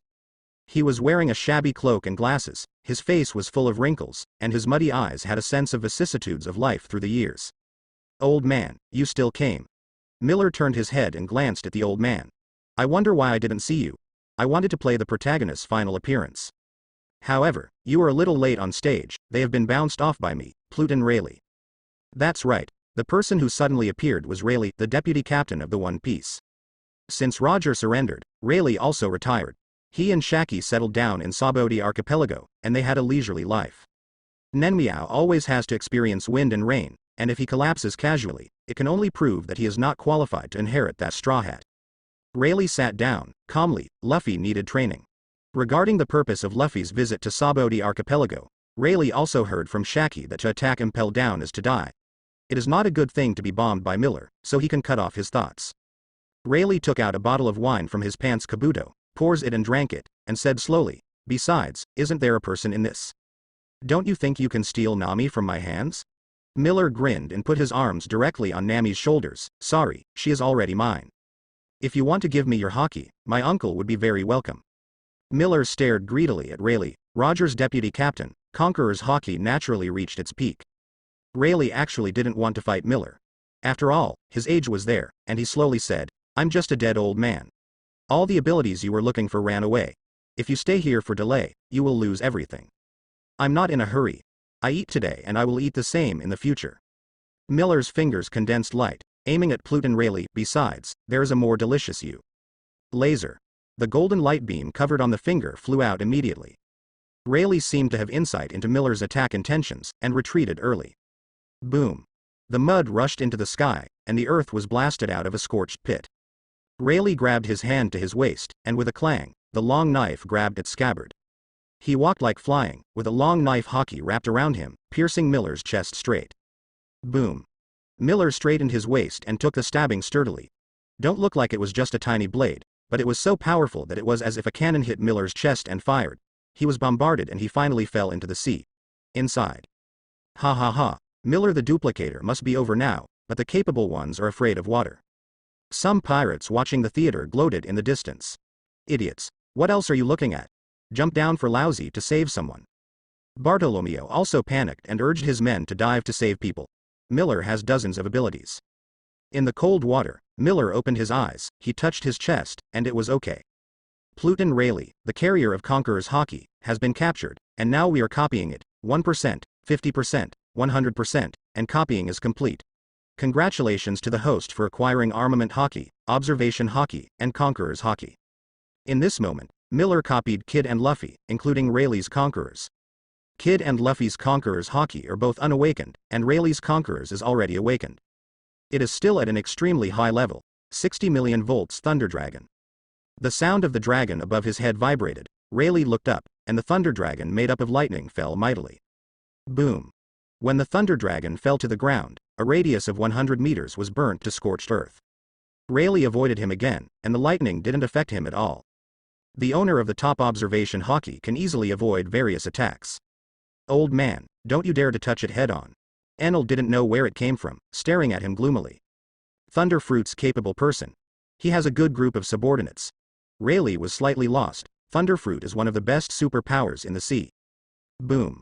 He was wearing a shabby cloak and glasses, his face was full of wrinkles, and his muddy eyes had a sense of vicissitudes of life through the years. Old man, you still came. Miller turned his head and glanced at the old man. I wonder why I didn't see you. I wanted to play the protagonist's final appearance. However, you were a little late on stage, they have been bounced off by me, King Rayleigh. That's right. The person who suddenly appeared was Rayleigh, the deputy captain of the One Piece. Since Roger surrendered, Rayleigh also retired. He and Shaki settled down in Sabaody archipelago, and they had a leisurely life. Nenmiao always has to experience wind and rain, and if he collapses casually, it can only prove that he is not qualified to inherit that straw hat. Rayleigh sat down, calmly. Luffy needed training. Regarding the purpose of Luffy's visit to Sabaody archipelago, Rayleigh also heard from Shaki that to attack impel down is to die. It is not a good thing to be bombed by Miller, so he can cut off his thoughts. Rayleigh took out a bottle of wine from his pants kabuto, pours it and drank it, and said slowly, besides, isn't there a person in this? Don't you think you can steal Nami from my hands? Miller grinned and put his arms directly on Nami's shoulders. Sorry, she is already mine. If you want to give me your hockey, my uncle would be very welcome. Miller stared greedily at Rayleigh. Roger's deputy captain, Conqueror's hockey naturally reached its peak. Rayleigh actually didn't want to fight Miller. After all, his age was there, and he slowly said, I'm just a dead old man. All the abilities you were looking for ran away. If you stay here for delay, you will lose everything. I'm not in a hurry. I eat today and I will eat the same in the future. Miller's fingers condensed light. aiming at King Rayleigh. Besides, there is a more delicious you. Laser. The golden light beam covered on the finger flew out immediately. Rayleigh seemed to have insight into Miller's attack intentions, and retreated early. Boom. The mud rushed into the sky, and the earth was blasted out of a scorched pit. Rayleigh grabbed his hand to his waist, and with a clang, the long knife grabbed its scabbard. He walked like flying, with a long knife hockey wrapped around him, piercing Miller's chest straight. Boom. Miller straightened his waist and took the stabbing sturdily. Don't look like it was just a tiny blade, but it was so powerful that it was as if a cannon hit Miller's chest and fired. He was bombarded and he finally fell into the sea. Inside. Ha ha ha. Miller the duplicator must be over now, but the capable ones are afraid of water. Some pirates watching the theater gloated in the distance. Idiots. What else are you looking at? Jump down for lousy to save someone. Bartolomeo also panicked and urged his men to dive to save people. Miller has dozens of abilities. In the cold water, Miller opened his eyes, he touched his chest, and it was okay. King Rayleigh, the carrier of Conqueror's hockey, has been captured, and now we are copying it, 1%, 50%, 100%, and copying is complete. Congratulations to the host for acquiring armament hockey, observation hockey, and Conqueror's hockey. In this moment, Miller copied Kid and Luffy, including Rayleigh's Conquerors. Kid and Luffy's Conqueror's hockey are both unawakened, and Rayleigh's Conquerors is already awakened. It is still at an extremely high level, 60 million volts Thunder Dragon. The sound of the dragon above his head vibrated. Rayleigh looked up, and the Thunder Dragon made up of lightning fell mightily. Boom. When the Thunder Dragon fell to the ground, a radius of 100 meters was burnt to scorched earth. Rayleigh avoided him again, and the lightning didn't affect him at all. The owner of the top observation hockey can easily avoid various attacks. Old man, don't you dare to touch it head-on. Enel didn't know where it came from, staring at him gloomily. Thunderfruit's capable person. He has a good group of subordinates. Rayleigh was slightly lost. Thunderfruit is one of the best superpowers in the sea. Boom.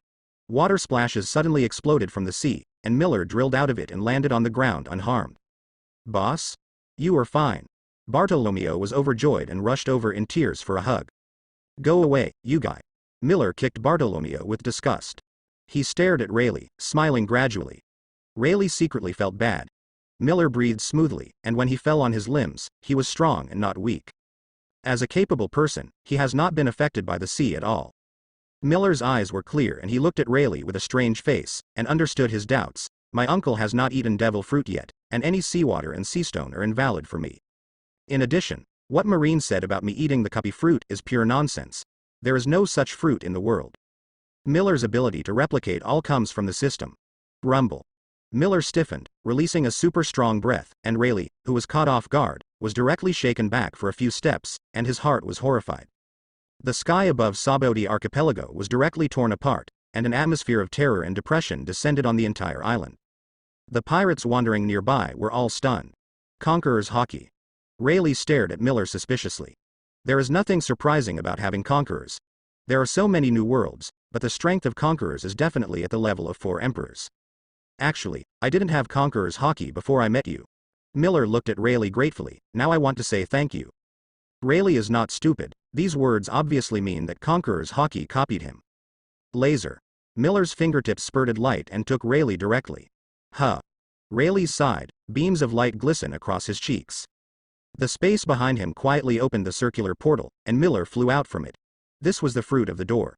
Water splashes suddenly exploded from the sea, and Miller drilled out of it and landed on the ground unharmed. Boss? You are fine. Bartolomeo was overjoyed and rushed over in tears for a hug. Go away, you guy. Miller kicked Bartolomeo with disgust. He stared at Rayleigh, smiling gradually. Rayleigh secretly felt bad. Miller breathed smoothly, and when he fell on his limbs, he was strong and not weak. As a capable person, he has not been affected by the sea at all. Miller's eyes were clear and he looked at Rayleigh with a strange face, and understood his doubts. My uncle has not eaten devil fruit yet, and any seawater and seastone are invalid for me. In addition, what Marine said about me eating the copy fruit is pure nonsense. There is no such fruit in the world. Miller's ability to replicate all comes from the system. Rumble. Miller stiffened, releasing a super strong breath, and Rayleigh, who was caught off guard, was directly shaken back for a few steps, and his heart was horrified. The sky above Sabaody archipelago was directly torn apart, and an atmosphere of terror and depression descended on the entire island. The pirates wandering nearby were all stunned. Conqueror's hockey. Rayleigh stared at Miller suspiciously. There is nothing surprising about having conquerors. There are so many new worlds, but the strength of conquerors is definitely at the level of 4 emperors. Actually, I didn't have conqueror's hockey before I met you. Miller looked at Rayleigh gratefully. Now I want to say thank you. Rayleigh is not stupid. These words obviously mean that conqueror's hockey copied him. Laser. Miller's fingertips spurted light and took Rayleigh directly. Huh. Rayleigh sighed, beams of light glisten across his cheeks. The space behind him quietly opened the circular portal, and Miller flew out from it. This was the fruit of the door.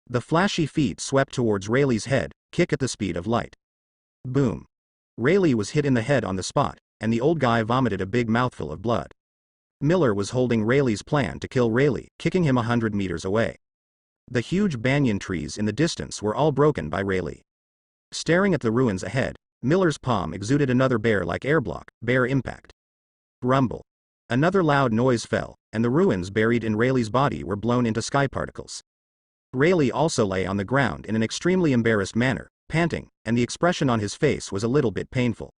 The flashy feet swept towards Rayleigh's head, kick at the speed of light. Boom. Rayleigh was hit in the head on the spot, and the old guy vomited a big mouthful of blood. Miller was holding Rayleigh's plan to kill Rayleigh, kicking him 100 meters away. The huge banyan trees in the distance were all broken by Rayleigh. Staring at the ruins ahead, Miller's palm exuded another bear-like airblock, bear impact. Rumble. Another loud noise fell, and the ruins buried in Rayleigh's body were blown into sky particles. Rayleigh also lay on the ground in an extremely embarrassed manner, panting, and the expression on his face was a little bit painful.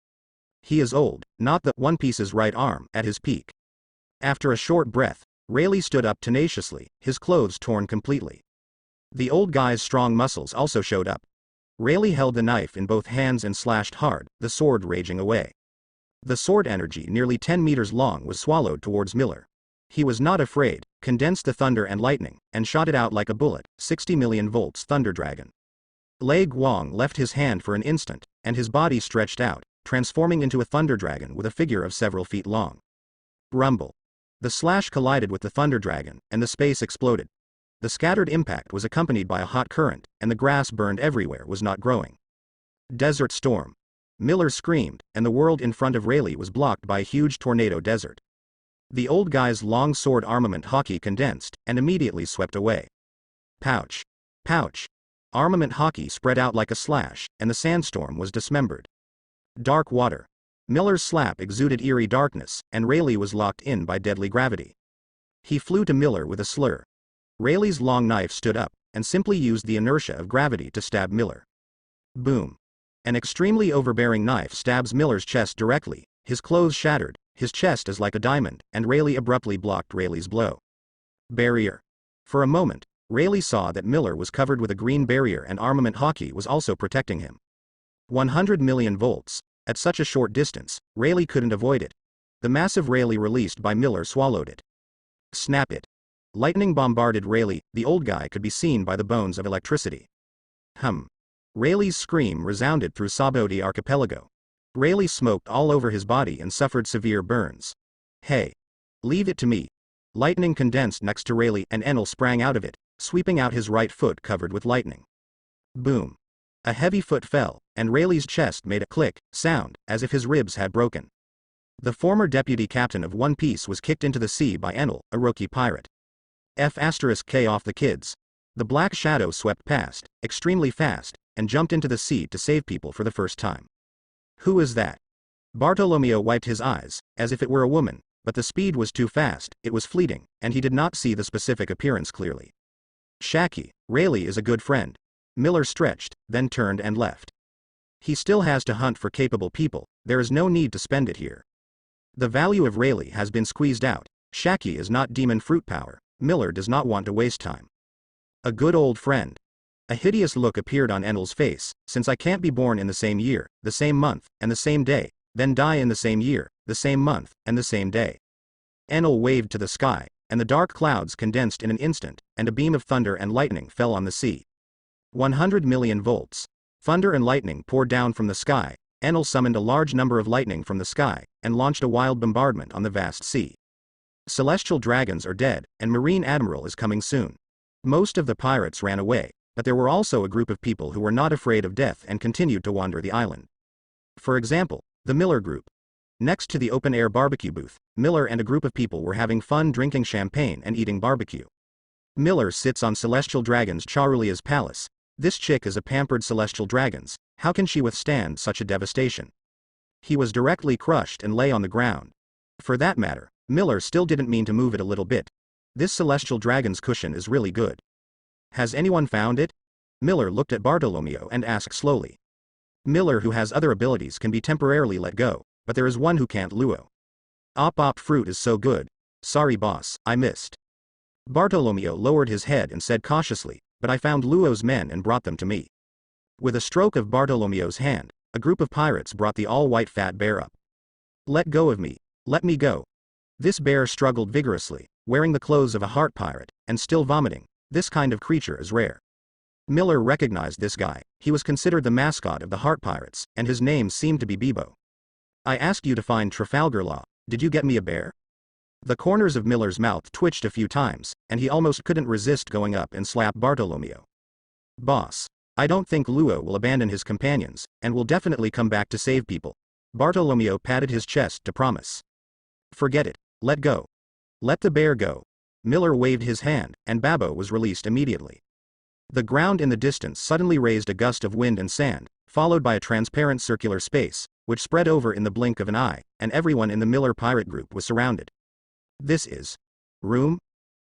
He is old, not the One Piece's right arm, at his peak. After a short breath, Rayleigh stood up tenaciously, his clothes torn completely. The old guy's strong muscles also showed up. Rayleigh held the knife in both hands and slashed hard, the sword raging away. The sword energy, nearly 10 meters long, was swallowed towards Miller. He was not afraid, condensed the thunder and lightning, and shot it out like a bullet, 60 million volts Thunder Dragon. Lei Guang left his hand for an instant, and his body stretched out, transforming into a thunder dragon with a figure of several feet long. Rumble. The slash collided with the thunder dragon, and the space exploded. The scattered impact was accompanied by a hot current, and the grass burned everywhere was not growing. Desert storm. Miller screamed, and the world in front of Rayleigh was blocked by a huge tornado desert. The old guy's long sword armament hockey condensed, and immediately swept away. Pouch. Pouch. Armament hockey spread out like a slash, and the sandstorm was dismembered. Dark water. Miller's slap exuded eerie darkness, and Rayleigh was locked in by deadly gravity. He flew to Miller with a slur. Rayleigh's long knife stood up, and simply used the inertia of gravity to stab Miller. Boom. An extremely overbearing knife stabs Miller's chest directly, his clothes shattered, his chest is like a diamond, and Rayleigh abruptly blocked Rayleigh's blow. Barrier. For a moment, Rayleigh saw that Miller was covered with a green barrier and armament hockey was also protecting him. 100 million volts. At such a short distance, Rayleigh couldn't avoid it. The massive Rayleigh released by Miller swallowed it. Snap it. Lightning bombarded Rayleigh, the old guy could be seen by the bones of electricity. Hum. Rayleigh's scream resounded through Sabaody archipelago. Rayleigh smoked all over his body and suffered severe burns. Hey. Leave it to me. Lightning condensed next to Rayleigh and Enel sprang out of it, sweeping out his right foot covered with lightning. Boom. A heavy foot fell, and Rayleigh's chest made a click sound, as if his ribs had broken. The former deputy captain of One Piece was kicked into the sea by Enel, a rookie pirate. F*K off the kids. The black shadow swept past, extremely fast, and jumped into the sea to save people for the first time. Who is that? Bartolomeo wiped his eyes, as if it were a woman, but the speed was too fast, it was fleeting, and he did not see the specific appearance clearly. Shaki, Rayleigh is a good friend. Miller stretched, then turned and left. He still has to hunt for capable people, there is no need to spend it here. The value of Rayleigh has been squeezed out. Shaki is not demon fruit power. Miller does not want to waste time. A good old friend. A hideous look appeared on Enel's face, since I can't be born in the same year, the same month, and the same day, then die in the same year, the same month, and the same day. Enel waved to the sky, and the dark clouds condensed in an instant, and a beam of thunder and lightning fell on the sea. 100 million volts. Thunder and lightning poured down from the sky. Enel summoned a large number of lightning from the sky, and launched a wild bombardment on the vast sea. Celestial dragons are dead, and Marine Admiral is coming soon. Most of the pirates ran away, but there were also a group of people who were not afraid of death and continued to wander the island. For example, the Miller group. Next to the open-air barbecue booth, Miller and a group of people were having fun drinking champagne and eating barbecue. Miller sits on Celestial Dragon's Charulia's palace. This chick is a pampered Celestial Dragons, how can she withstand such a devastation? He was directly crushed and lay on the ground. For that matter, Miller still didn't mean to move it a little bit. This Celestial Dragon's cushion is really good. Has anyone found it? Miller looked at Bartolomeo and asked slowly. Miller, who has other abilities, can be temporarily let go, but there is one who can't. Luo. Ope Ope fruit is so good. Sorry boss, I missed. Bartolomeo lowered his head and said cautiously, but I found Luo's men and brought them to me. With a stroke of Bartolomeo's hand, a group of pirates brought the all-white fat bear up. Let go of me. Let me go. This bear struggled vigorously, wearing the clothes of a heart pirate, and still vomiting. This kind of creature is rare. Miller recognized this guy. He was considered the mascot of the heart pirates, and his name seemed to be Bebo. I asked you to find Trafalgar Law. Did you get me a bear? The corners of Miller's mouth twitched a few times, and he almost couldn't resist going up and slap Bartolomeo. Boss. I don't think Luo will abandon his companions, and will definitely come back to save people. Bartolomeo patted his chest to promise. Forget it. Let go. Let the bear go. Miller waved his hand, and Babo was released immediately. The ground in the distance suddenly raised a gust of wind and sand, followed by a transparent circular space, which spread over in the blink of an eye, and everyone in the Miller pirate group was surrounded. This is room?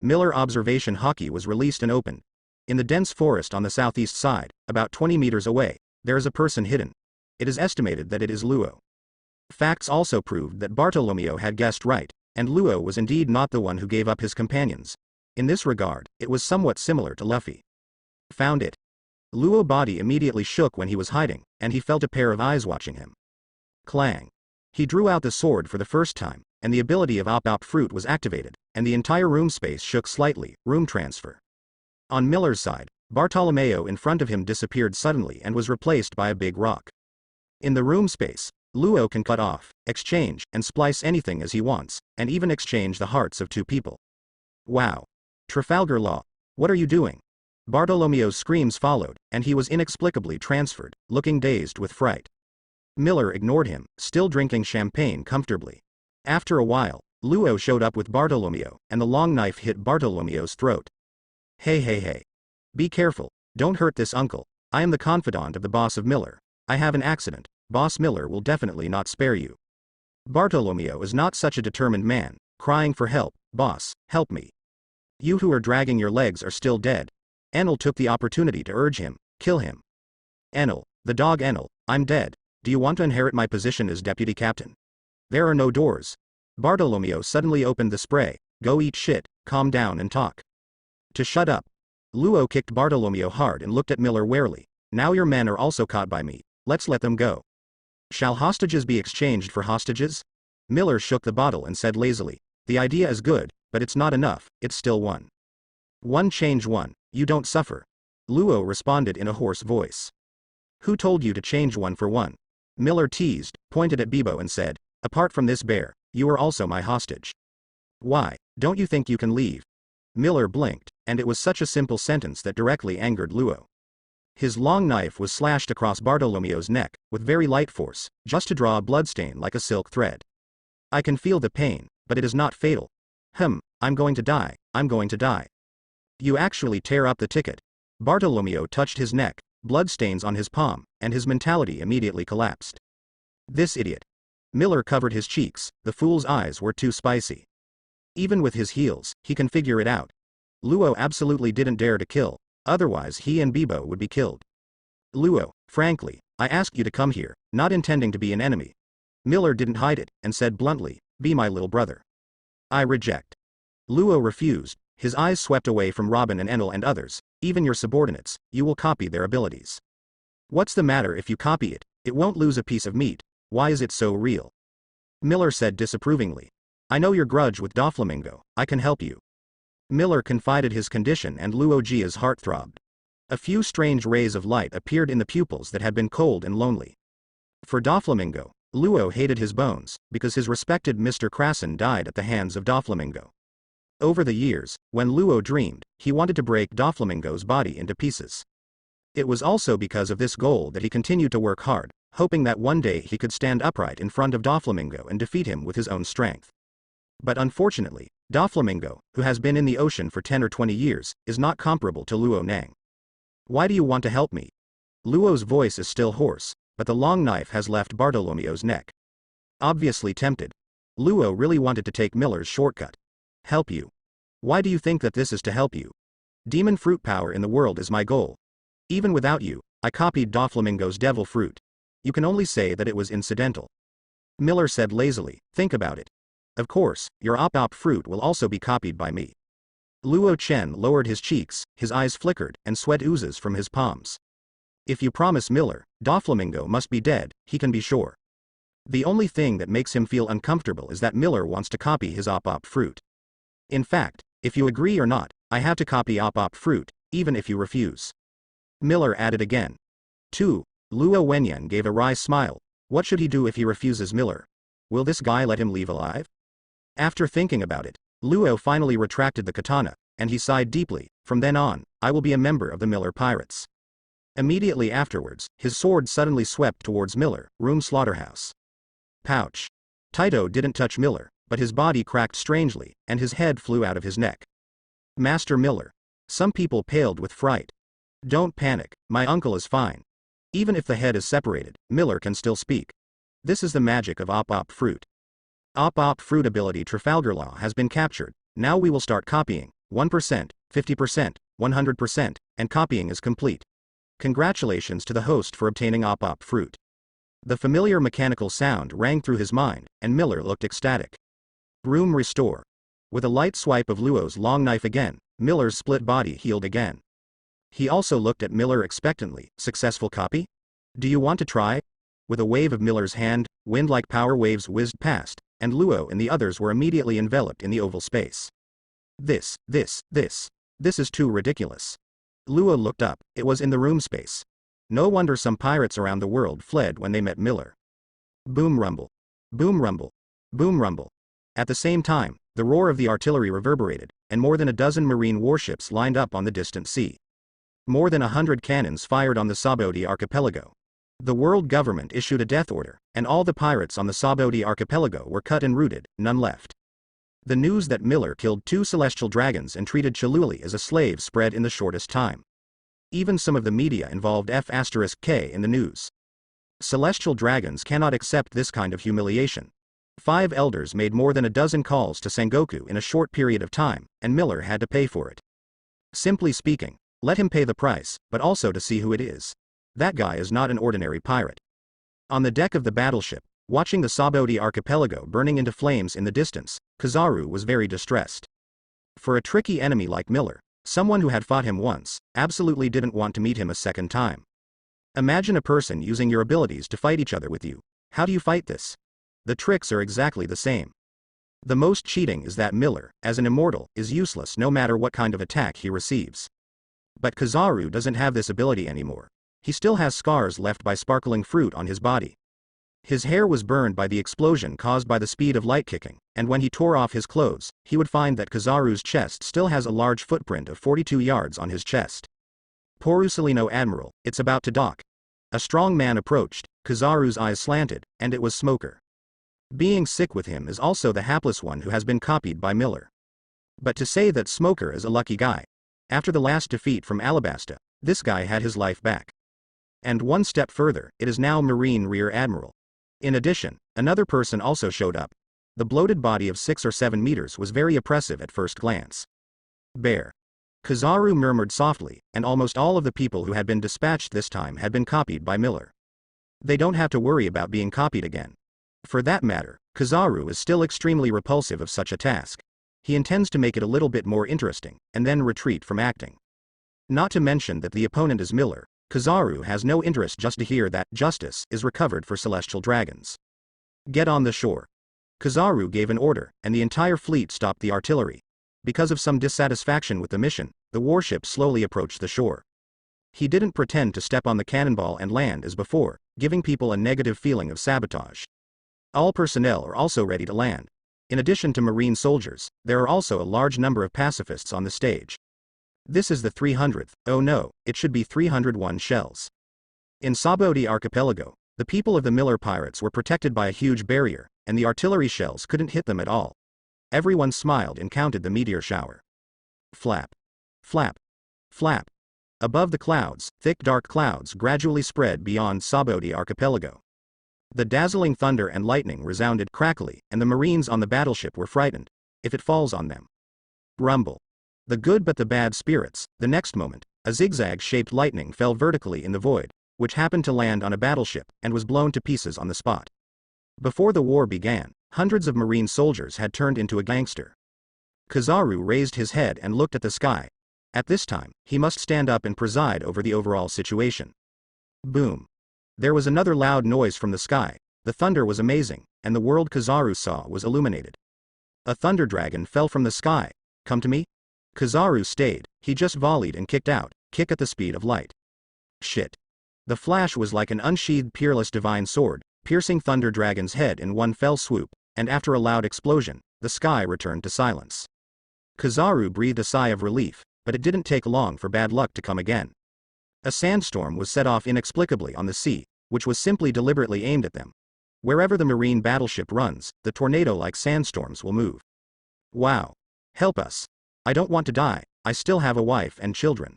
Miller observation hockey was released and opened. In the dense forest on the southeast side, about 20 meters away, there is a person hidden. It is estimated that it is Luo. Facts also proved that Bartolomeo had guessed right, and Luo was indeed not the one who gave up his companions. In this regard, it was somewhat similar to Luffy. Found it. Luo's body immediately shook when he was hiding, and he felt a pair of eyes watching him. Clang. He drew out the sword for the first time, and the ability of Ope Ope fruit was activated, and the entire room space shook slightly, room transfer. On Miller's side, Bartolomeo in front of him disappeared suddenly and was replaced by a big rock. In the room space, Luo can cut off, exchange, and splice anything as he wants, and even exchange the hearts of two people. Wow. Trafalgar Law. What are you doing? Bartolomew's screams followed, and he was inexplicably transferred, looking dazed with fright. Miller ignored him, still drinking champagne comfortably. After a while, Luo showed up with Bartolomeo, and the long knife hit Bartolomeo's throat. Hey. Be careful, don't hurt this uncle. I am the confidant of the boss of Miller. I have an accident. Boss Miller will definitely not spare you. Bartolomeo is not such a determined man, crying for help. Boss, help me. You who are dragging your legs are still dead. Enel took the opportunity to urge him, kill him. Enel, the dog Enel, I'm dead. Do you want to inherit my position as deputy captain? There are no doors. Bartolomeo suddenly opened the spray. Go eat shit, calm down and talk. To shut up. Luo kicked Bartolomeo hard and looked at Miller warily. Now your men are also caught by me. Let's let them go. Shall hostages be exchanged for hostages? Miller shook the bottle and said lazily. The idea is good, but it's not enough, it's still one. One change one, you don't suffer. Luo responded in a hoarse voice. Who told you to change one for one? Miller teased, pointed at Bibo and said, apart from this bear, you are also my hostage. Why, don't you think you can leave? Miller blinked, and it was such a simple sentence that directly angered Luo. His long knife was slashed across Bartolomeo's neck, with very light force, just to draw a bloodstain like a silk thread. I can feel the pain, but it is not fatal. I'm going to die, I'm going to die. You actually tear up the ticket. Bartolomeo touched his neck, bloodstains on his palm, and his mentality immediately collapsed. This idiot. Miller covered his cheeks, the fool's eyes were too spicy. Even with his heels, he can figure it out. Luo absolutely didn't dare to kill, otherwise he and Bibo would be killed. Luo, frankly, I asked you to come here, not intending to be an enemy. Miller didn't hide it, and said bluntly, be my little brother. I reject. Luo refused, his eyes swept away from Robin and Enel and others, even your subordinates, you will copy their abilities. What's the matter if you copy it? It won't lose a piece of meat. Why is it so real? Miller said disapprovingly. I know your grudge with Doflamingo, I can help you. Miller confided his condition and Luojia's heart throbbed. A few strange rays of light appeared in the pupils that had been cold and lonely. For Doflamingo, Luo hated his bones, because his respected Mr. Krasen died at the hands of Doflamingo. Over the years, when Luo dreamed, he wanted to break Doflamingo's body into pieces. It was also because of this goal that he continued to work hard, hoping that one day he could stand upright in front of Doflamingo and defeat him with his own strength. But unfortunately, Doflamingo, who has been in the ocean for 10 or 20 years, is not comparable to Luo Nang. Why do you want to help me? Luo's voice is still hoarse, but the long knife has left Bartolomeo's neck. Obviously tempted. Luo really wanted to take Miller's shortcut. Help you. Why do you think that this is to help you? Demon fruit power in the world is my goal. Even without you, I copied Doflamingo's devil fruit. You can only say that it was incidental. Miller said lazily, think about it. Of course, your Ope Ope fruit will also be copied by me. Luo Chen lowered his cheeks, his eyes flickered, and sweat oozes from his palms. If you promise Miller, Doflamingo must be dead, he can be sure. The only thing that makes him feel uncomfortable is that Miller wants to copy his Ope Ope fruit. In fact, if you agree or not, I have to copy Ope Ope fruit, even if you refuse. Miller added again. 2. Luo Wenyan gave a wry smile. What should he do if he refuses Miller? Will this guy let him leave alive? After thinking about it, Luo finally retracted the katana, and he sighed deeply. From then on, I will be a member of the Miller Pirates. Immediately afterwards, his sword suddenly swept towards Miller, room slaughterhouse. Pouch. Taito didn't touch Miller, but his body cracked strangely, and his head flew out of his neck. Master Miller. Some people paled with fright. Don't panic, my uncle is fine. Even if the head is separated, Miller can still speak. This is the magic of Ope Ope fruit. Ope Ope fruit ability Trafalgar Law has been captured, now we will start copying, 1%, 50%, 100%, and copying is complete. Congratulations to the host for obtaining Ope Ope fruit. The familiar mechanical sound rang through his mind, and Miller looked ecstatic. Room restore. With a light swipe of Luo's long knife again, Miller's split body healed again. He also looked at Miller expectantly. Successful copy? Do you want to try? With a wave of Miller's hand, wind-like power waves whizzed past, and Luo and the others were immediately enveloped in the oval space. This is too ridiculous. Luo looked up, it was in the room space. No wonder some pirates around the world fled when they met Miller. Boom rumble. Boom rumble. Boom rumble. At the same time, the roar of the artillery reverberated, and more than a dozen marine warships lined up on the distant sea. More than 100 cannons fired on the Sabaody archipelago. The world government issued a death order, and all the pirates on the Sabaody archipelago were cut and rooted, none left. The news that Miller killed 2 celestial dragons and treated Chaluli as a slave spread in the shortest time. Even some of the media involved F*K in the news. Celestial dragons cannot accept this kind of humiliation. 5 elders made more than a dozen calls to Sengoku in a short period of time, and Miller had to pay for it. Simply speaking, let him pay the price, but also to see who it is. That guy is not an ordinary pirate. On the deck of the battleship, watching the Sabaody archipelago burning into flames in the distance, Kizaru was very distressed. For a tricky enemy like Miller, someone who had fought him once, absolutely didn't want to meet him a second time. Imagine a person using your abilities to fight each other with you. How do you fight this? The tricks are exactly the same. The most cheating is that Miller, as an immortal, is useless no matter what kind of attack he receives. But Kizaru doesn't have this ability anymore. He still has scars left by sparkling fruit on his body. His hair was burned by the explosion caused by the speed of light kicking, and when he tore off his clothes, he would find that Kizaru's chest still has a large footprint of 42 yards on his chest. Porusalino Admiral, it's about to dock. A strong man approached, Kizaru's eyes slanted, and it was Smoker. Being sick with him is also the hapless one who has been copied by Miller. But to say that Smoker is a lucky guy. After the last defeat from Alabasta, this guy had his life back. And one step further, it is now Marine Rear Admiral. In addition, another person also showed up. The bloated body of 6 or 7 meters was very oppressive at first glance. Bear. Kizaru murmured softly, and almost all of the people who had been dispatched this time had been copied by Miller. They don't have to worry about being copied again. For that matter, Kizaru is still extremely repulsive of such a task. He intends to make it a little bit more interesting, and then retreat from acting. Not to mention that the opponent is Miller, Kizaru has no interest just to hear that justice is recovered for celestial dragons. Get on the shore. Kizaru gave an order, and the entire fleet stopped the artillery. Because of some dissatisfaction with the mission, the warship slowly approached the shore. He didn't pretend to step on the cannonball and land as before, giving people a negative feeling of sabotage. All personnel are also ready to land. In addition to marine soldiers, there are also a large number of pacifists on the stage. This is the 300th, oh no, it should be 301 shells. In Sabaody archipelago, the people of the Miller pirates were protected by a huge barrier, and the artillery shells couldn't hit them at all. Everyone smiled and counted the meteor shower. Flap. Flap. Flap. Above the clouds, thick dark clouds gradually spread beyond Sabaody archipelago. The dazzling thunder and lightning resounded crackly, and the marines on the battleship were frightened. If it falls on them. Rumble. The good but the bad spirits. The next moment, a zigzag-shaped lightning fell vertically in the void, which happened to land on a battleship, and was blown to pieces on the spot. Before the war began, hundreds of marine soldiers had turned into a gangster. Kizaru raised his head and looked at the sky. At this time, he must stand up and preside over the overall situation. Boom. There was another loud noise from the sky. The thunder was amazing, and the world Kizaru saw was illuminated. A thunder dragon fell from the sky. Come to me? Kizaru stayed. He just volleyed and kicked out, kick at the speed of light. Shit. The flash was like an unsheathed peerless divine sword, piercing Thunder Dragon's head in one fell swoop, and after a loud explosion, the sky returned to silence. Kizaru breathed a sigh of relief, but it didn't take long for bad luck to come again. A sandstorm was set off inexplicably on the sea, which was simply deliberately aimed at them. Wherever the marine battleship runs, the tornado-like sandstorms will move. Wow. Help us. I don't want to die, I still have a wife and children.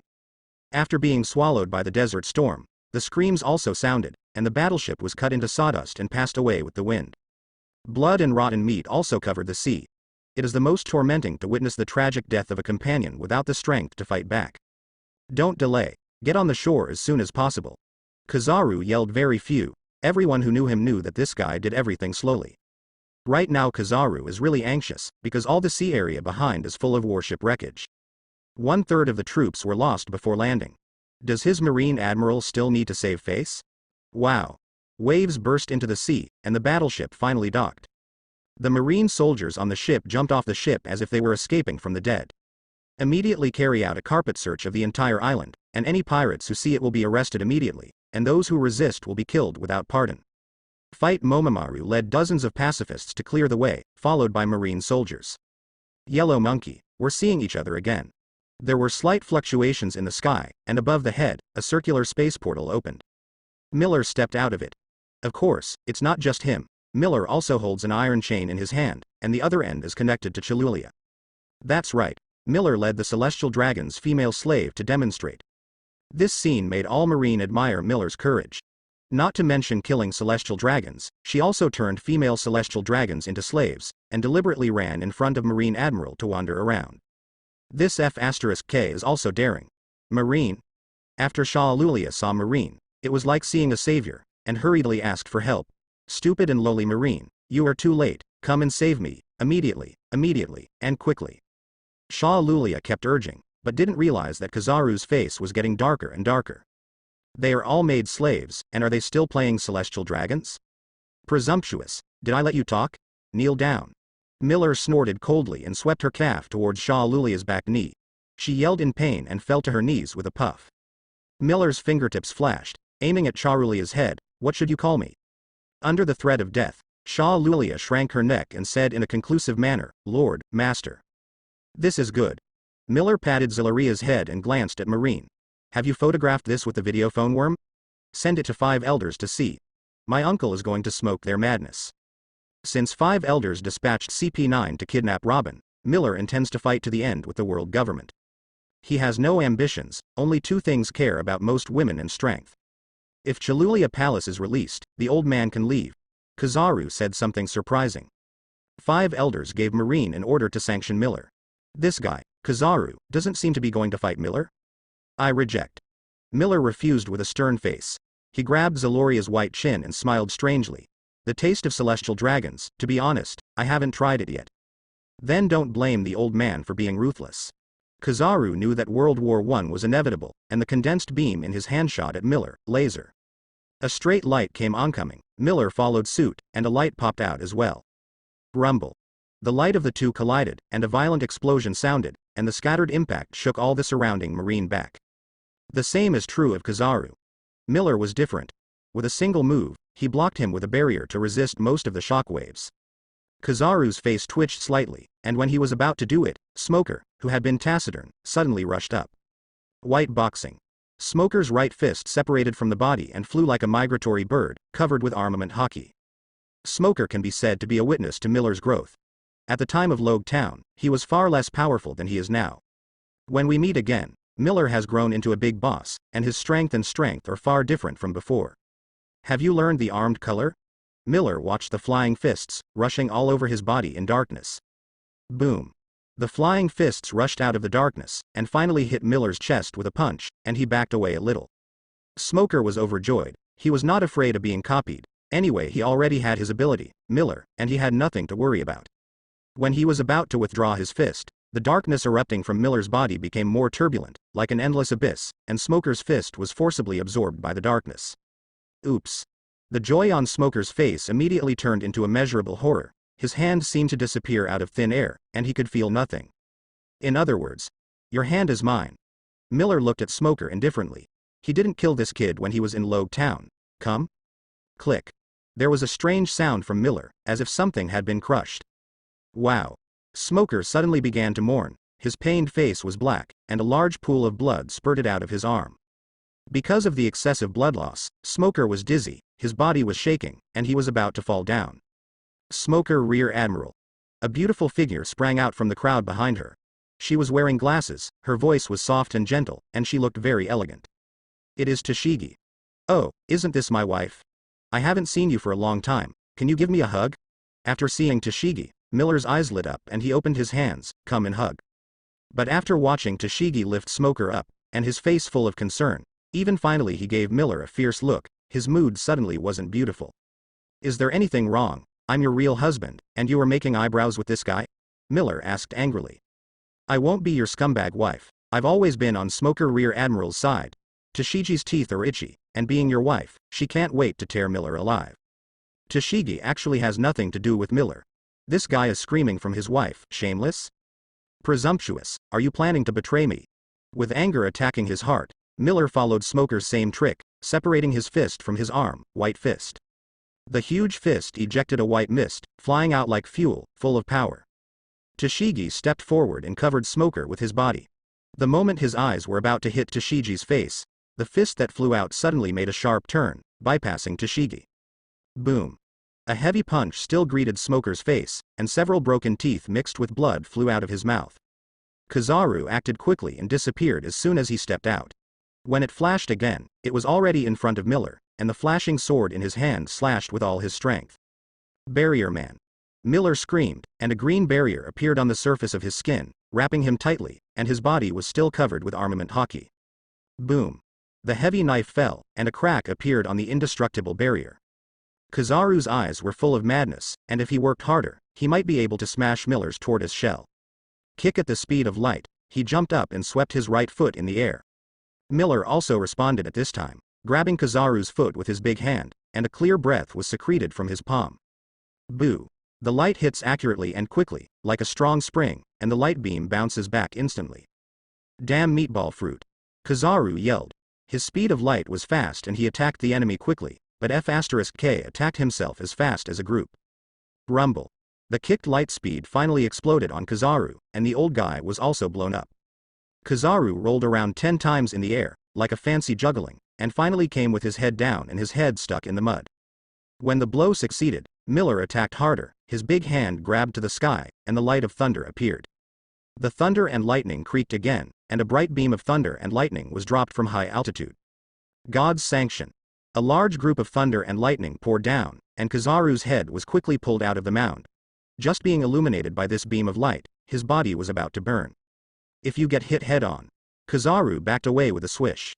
After being swallowed by the desert storm, the screams also sounded, and the battleship was cut into sawdust and passed away with the wind. Blood and rotten meat also covered the sea. It is the most tormenting to witness the tragic death of a companion without the strength to fight back. Don't delay, get on the shore as soon as possible. Kizaru yelled very few. Everyone who knew him knew that this guy did everything slowly. Right now Kizaru is really anxious, because all the sea area behind is full of warship wreckage. 1/3 of the troops were lost before landing. Does his Marine Admiral still need to save face? Wow. Waves burst into the sea, and the battleship finally docked. The Marine soldiers on the ship jumped off the ship as if they were escaping from the dead. Immediately carry out a carpet search of the entire island, and any pirates who see it will be arrested immediately, and those who resist will be killed without pardon. Fight Momomaru led dozens of pacifists to clear the way, followed by Marine soldiers. Yellow Monkey, we're seeing each other again. There were slight fluctuations in the sky, and above the head, a circular space portal opened. Miller stepped out of it. Of course, it's not just him. Miller also holds an iron chain in his hand, and the other end is connected to Chalulia. That's right. Miller led the Celestial Dragon's female slave to demonstrate. This scene made all Marine admire Miller's courage. Not to mention killing Celestial Dragons, she also turned female Celestial Dragons into slaves, and deliberately ran in front of Marine Admiral to wander around. This F*K is also daring. Marine. After Chalulia saw Marine, it was like seeing a savior, and hurriedly asked for help. Stupid and lowly Marine, you are too late, come and save me, immediately, and quickly. Chalulia kept urging, but didn't realize that Kizaru's face was getting darker and darker. They are all made slaves, and are they still playing Celestial Dragons? Presumptuous, did I let you talk? Kneel down. Miller snorted coldly and swept her calf towards Chalulia's back knee. She yelled in pain and fell to her knees with a puff. Miller's fingertips flashed, aiming at Chalulia's head. What should you call me? Under the threat of death, Chalulia shrank her neck and said in a conclusive manner, Lord, Master. This is good. Miller patted Zilaria's head and glanced at Marine. Have you photographed this with the video phone worm? Send it to 5 elders to see. My uncle is going to smoke their madness. Since 5 elders dispatched CP9 to kidnap Robin, Miller intends to fight to the end with the world government. He has no ambitions, only 2 things care about most women and strength. If Chalulia Palace is released, the old man can leave. Kizaru said something surprising. 5 elders gave Marine an order to sanction Miller. This guy, Kizaru, doesn't seem to be going to fight Miller? I reject. Miller refused with a stern face. He grabbed Ziloria's white chin and smiled strangely. The taste of Celestial Dragons, to be honest, I haven't tried it yet. Then don't blame the old man for being ruthless. Kizaru knew that World War I was inevitable, and the condensed beam in his hand shot at Miller, laser. A straight light came oncoming, Miller followed suit, and a light popped out as well. Rumble. The light of the two collided, and a violent explosion sounded, and the scattered impact shook all the surrounding Marine back. The same is true of Kizaru. Miller was different. With a single move, he blocked him with a barrier to resist most of the shockwaves. Kizaru's face twitched slightly, and when he was about to do it, Smoker, who had been taciturn, suddenly rushed up. White boxing. Smoker's right fist separated from the body and flew like a migratory bird, covered with armament hockey. Smoker can be said to be a witness to Miller's growth. At the time of Logue Town, he was far less powerful than he is now. When we meet again, Miller has grown into a big boss, and his strength are far different from before. Have you learned the armed color? Miller watched the flying fists, rushing all over his body in darkness. Boom. The flying fists rushed out of the darkness, and finally hit Miller's chest with a punch, and he backed away a little. Smoker was overjoyed. He was not afraid of being copied. Anyway, he already had his ability, Miller, and he had nothing to worry about. When he was about to withdraw his fist, the darkness erupting from Miller's body became more turbulent, like an endless abyss, and Smoker's fist was forcibly absorbed by the darkness. Oops. The joy on Smoker's face immediately turned into immeasurable horror. His hand seemed to disappear out of thin air, and he could feel nothing. In other words, your hand is mine. Miller looked at Smoker indifferently. He didn't kill this kid when he was in Logue Town. Come? Click. There was a strange sound from Miller, as if something had been crushed. Wow. Smoker suddenly began to mourn. His pained face was black, and a large pool of blood spurted out of his arm. Because of the excessive blood loss, Smoker was dizzy, his body was shaking, and he was about to fall down. Smoker Rear Admiral. A beautiful figure sprang out from the crowd behind her. She was wearing glasses, her voice was soft and gentle, and she looked very elegant. It is Toshigi. Oh, isn't this my wife? I haven't seen you for a long time, can you give me a hug? After seeing Toshigi, Miller's eyes lit up and he opened his hands, come and hug. But after watching Toshigi lift Smoker up, and his face full of concern, even finally he gave Miller a fierce look, his mood suddenly wasn't beautiful. Is there anything wrong? I'm your real husband, and you are making eyebrows with this guy? Miller asked angrily. I won't be your scumbag wife. I've always been on Smoker Rear Admiral's side. Toshigi's teeth are itchy, and being your wife, she can't wait to tear Miller alive. Toshigi actually has nothing to do with Miller. This guy is screaming from his wife, shameless? Presumptuous, are you planning to betray me? With anger attacking his heart, Miller followed Smoker's same trick, separating his fist from his arm, white fist. The huge fist ejected a white mist, flying out like fuel, full of power. Tashigi stepped forward and covered Smoker with his body. The moment his eyes were about to hit Tashigi's face, the fist that flew out suddenly made a sharp turn, bypassing Tashigi. Boom. A heavy punch still greeted Smoker's face, and several broken teeth mixed with blood flew out of his mouth. Kizaru acted quickly and disappeared as soon as he stepped out. When it flashed again, it was already in front of Miller, and the flashing sword in his hand slashed with all his strength. Barrier Man. Miller screamed, and a green barrier appeared on the surface of his skin, wrapping him tightly, and his body was still covered with armament hockey. Boom. The heavy knife fell, and a crack appeared on the indestructible barrier. Kizaru's eyes were full of madness, and if he worked harder, he might be able to smash Miller's tortoise shell. Kick at the speed of light, he jumped up and swept his right foot in the air. Miller also responded at this time, grabbing Kizaru's foot with his big hand, and a clear breath was secreted from his palm. Boo. The light hits accurately and quickly, like a strong spring, and the light beam bounces back instantly. Damn meatball fruit. Kizaru yelled. His speed of light was fast and he attacked the enemy quickly, but F*K attacked himself as fast as a group. Rumble. The kicked light speed finally exploded on Kizaru, and the old guy was also blown up. Kizaru rolled around 10 times in the air, like a fancy juggling, and finally came with his head down and his head stuck in the mud. When the blow succeeded, Miller attacked harder, his big hand grabbed to the sky, and the light of thunder appeared. The thunder and lightning creaked again, and a bright beam of thunder and lightning was dropped from high altitude. God's sanction. A large group of thunder and lightning poured down, and Kizaru's head was quickly pulled out of the mound. Just being illuminated by this beam of light, his body was about to burn. If you get hit head-on. Kizaru backed away with a swish.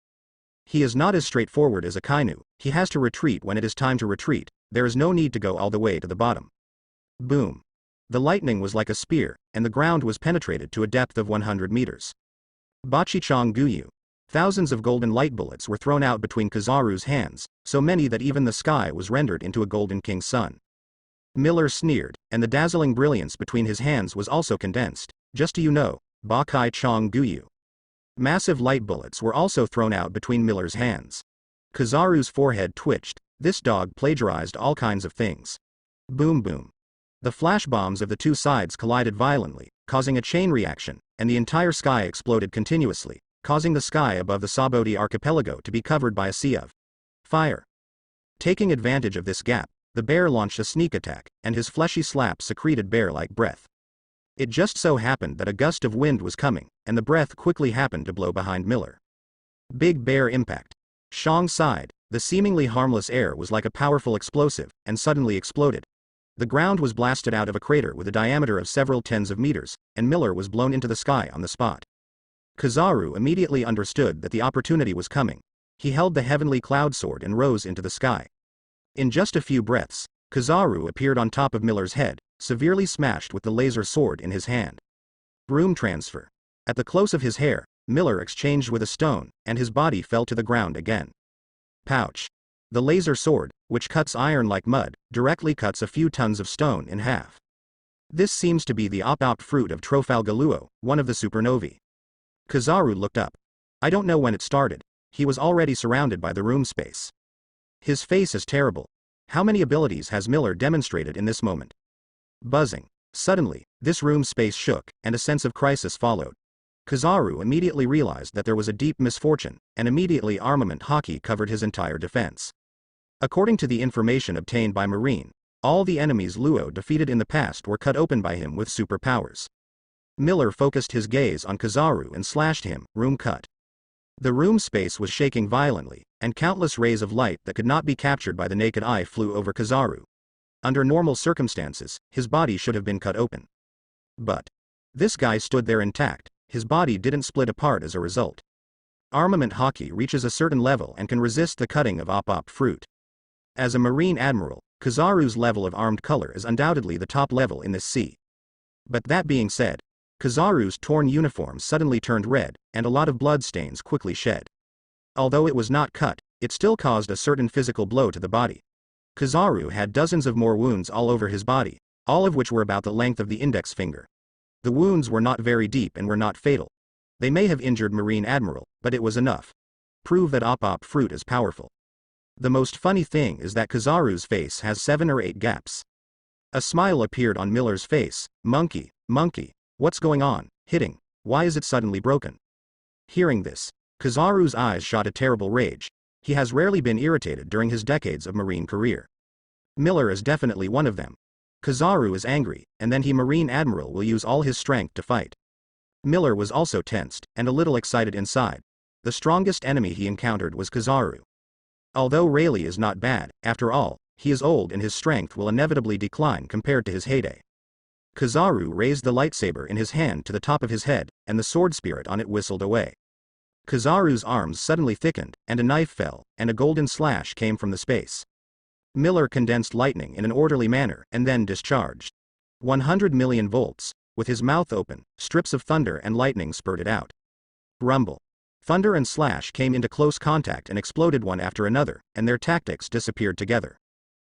He is not as straightforward as a kainu, he has to retreat when it is time to retreat, there is no need to go all the way to the bottom. Boom. The lightning was like a spear, and the ground was penetrated to a depth of 100 meters. Bachichang Guyu. Thousands of golden light bullets were thrown out between Kizaru's hands, so many that even the sky was rendered into a golden king's sun. Miller sneered, and the dazzling brilliance between his hands was also condensed, just so you know, Bakai Chong Guyu. Massive light bullets were also thrown out between Miller's hands. Kizaru's forehead twitched, this dog plagiarized all kinds of things. Boom boom. The flash bombs of the two sides collided violently, causing a chain reaction, and the entire sky exploded continuously, causing the sky above the Sabaody archipelago to be covered by a sea of fire. Taking advantage of this gap, the bear launched a sneak attack, and his fleshy slap secreted bear-like breath. It just so happened that a gust of wind was coming, and the breath quickly happened to blow behind Miller. Big bear impact. Shang sighed, the seemingly harmless air was like a powerful explosive, and suddenly exploded. The ground was blasted out of a crater with a diameter of several tens of meters, and Miller was blown into the sky on the spot. Kizaru immediately understood that the opportunity was coming. He held the heavenly cloud sword and rose into the sky. In just a few breaths, Kizaru appeared on top of Miller's head, severely smashed with the laser sword in his hand. Room transfer. At the close of his hair, Miller exchanged with a stone, and his body fell to the ground again. Pouch. The laser sword, which cuts iron like mud, directly cuts a few tons of stone in half. This seems to be the Ope Ope fruit of Trafalgar Law, one of the supernovae. Kizaru looked up. I don't know when it started. He was already surrounded by the room space. His face is terrible. How many abilities has Miller demonstrated in this moment? Buzzing. Suddenly, this room space shook, and a sense of crisis followed. Kizaru immediately realized that there was a deep misfortune, and immediately armament hockey covered his entire defense. According to the information obtained by Marine, all the enemies Luo defeated in the past were cut open by him with superpowers. Miller focused his gaze on Kizaru and slashed him, room cut. The room space was shaking violently, and countless rays of light that could not be captured by the naked eye flew over Kizaru. Under normal circumstances, his body should have been cut open. But this guy stood there intact, his body didn't split apart as a result. Armament hockey reaches a certain level and can resist the cutting of Ope Ope fruit. As a Marine Admiral, Kizaru's level of armed color is undoubtedly the top level in this sea. But that being said, Kizaru's torn uniform suddenly turned red, and a lot of blood stains quickly shed. Although it was not cut, it still caused a certain physical blow to the body. Kizaru had dozens of more wounds all over his body, all of which were about the length of the index finger. The wounds were not very deep and were not fatal. They may have injured Marine Admiral, but it was enough. Prove that Ope Ope fruit is powerful. The most funny thing is that Kizaru's face has 7 or 8 gaps. A smile appeared on Miller's face. Monkey, what's going on? Hitting. Why is it suddenly broken? Hearing this, Kizaru's eyes shot a terrible rage. He has rarely been irritated during his decades of marine career. Miller is definitely one of them. Kizaru is angry, and then Marine Admiral will use all his strength to fight. Miller was also tensed, and a little excited inside. The strongest enemy he encountered was Kizaru. Although Rayleigh is not bad, after all, he is old and his strength will inevitably decline compared to his heyday. Kizaru raised the lightsaber in his hand to the top of his head, and the sword spirit on it whistled away. Kizaru's arms suddenly thickened, and a knife fell, and a golden slash came from the space. Miller condensed lightning in an orderly manner, and then discharged 100 million volts. With his mouth open, strips of thunder and lightning spurted out. Rumble. Thunder and slash came into close contact and exploded one after another, and their tactics disappeared together.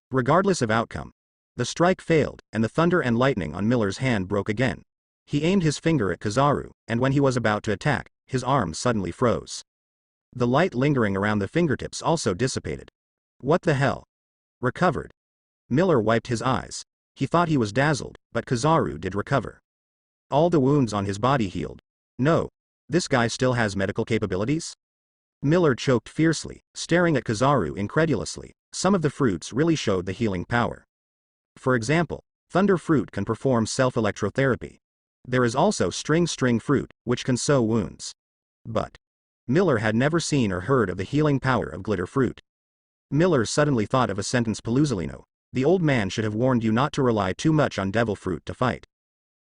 Regardless of outcome, the strike failed, and the thunder and lightning on Miller's hand broke again. He aimed his finger at Kizaru, and when he was about to attack, his arm suddenly froze. The light lingering around the fingertips also dissipated. What the hell? Recovered. Miller wiped his eyes. He thought he was dazzled, but Kizaru did recover. All the wounds on his body healed. No. This guy still has medical capabilities? Miller choked fiercely, staring at Kizaru incredulously. Some of the fruits really showed the healing power. For example, thunder fruit can perform self-electrotherapy. There is also string fruit, which can sew wounds. But Miller had never seen or heard of the healing power of glitter fruit. Miller suddenly thought of a sentence Paluzolino. The old man should have warned you not to rely too much on devil fruit to fight.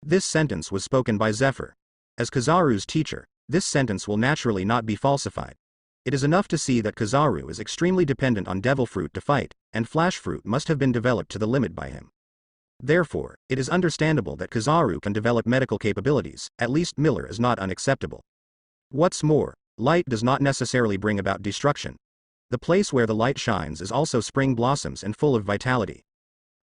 This sentence was spoken by Zephyr. As Kizaru's teacher, this sentence will naturally not be falsified. It is enough to see that Kizaru is extremely dependent on devil fruit to fight, and flash fruit must have been developed to the limit by him. Therefore, it is understandable that Kizaru can develop medical capabilities. At least Miller is not unacceptable. What's more, light does not necessarily bring about destruction. The place where the light shines is also spring blossoms and full of vitality.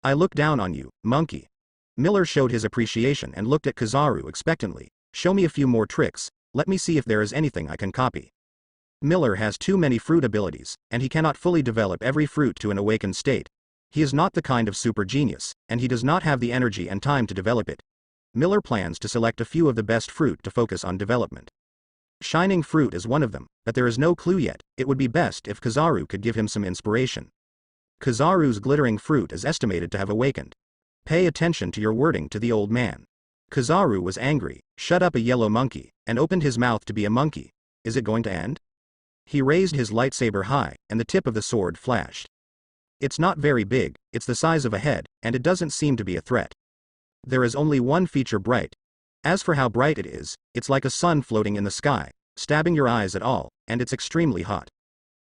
I look down on you, monkey. Miller showed his appreciation and looked at Kizaru expectantly. Show me a few more tricks, let me see if there is anything I can copy. Miller has too many fruit abilities, and he cannot fully develop every fruit to an awakened state. He is not the kind of super genius, and he does not have the energy and time to develop it. Miller plans to select a few of the best fruit to focus on development. Shining fruit is one of them, but there is no clue yet. It would be best if Kizaru could give him some inspiration. Kizaru's glittering fruit is estimated to have awakened. Pay attention to your wording to the old man. Kizaru was angry. Shut up, a yellow monkey, and opened his mouth to be a monkey. Is it going to end? He raised his lightsaber high, and the tip of the sword flashed. It's not very big, it's the size of a head, and it doesn't seem to be a threat. There is only one feature bright. As for how bright it is, it's like a sun floating in the sky, stabbing your eyes at all, and it's extremely hot.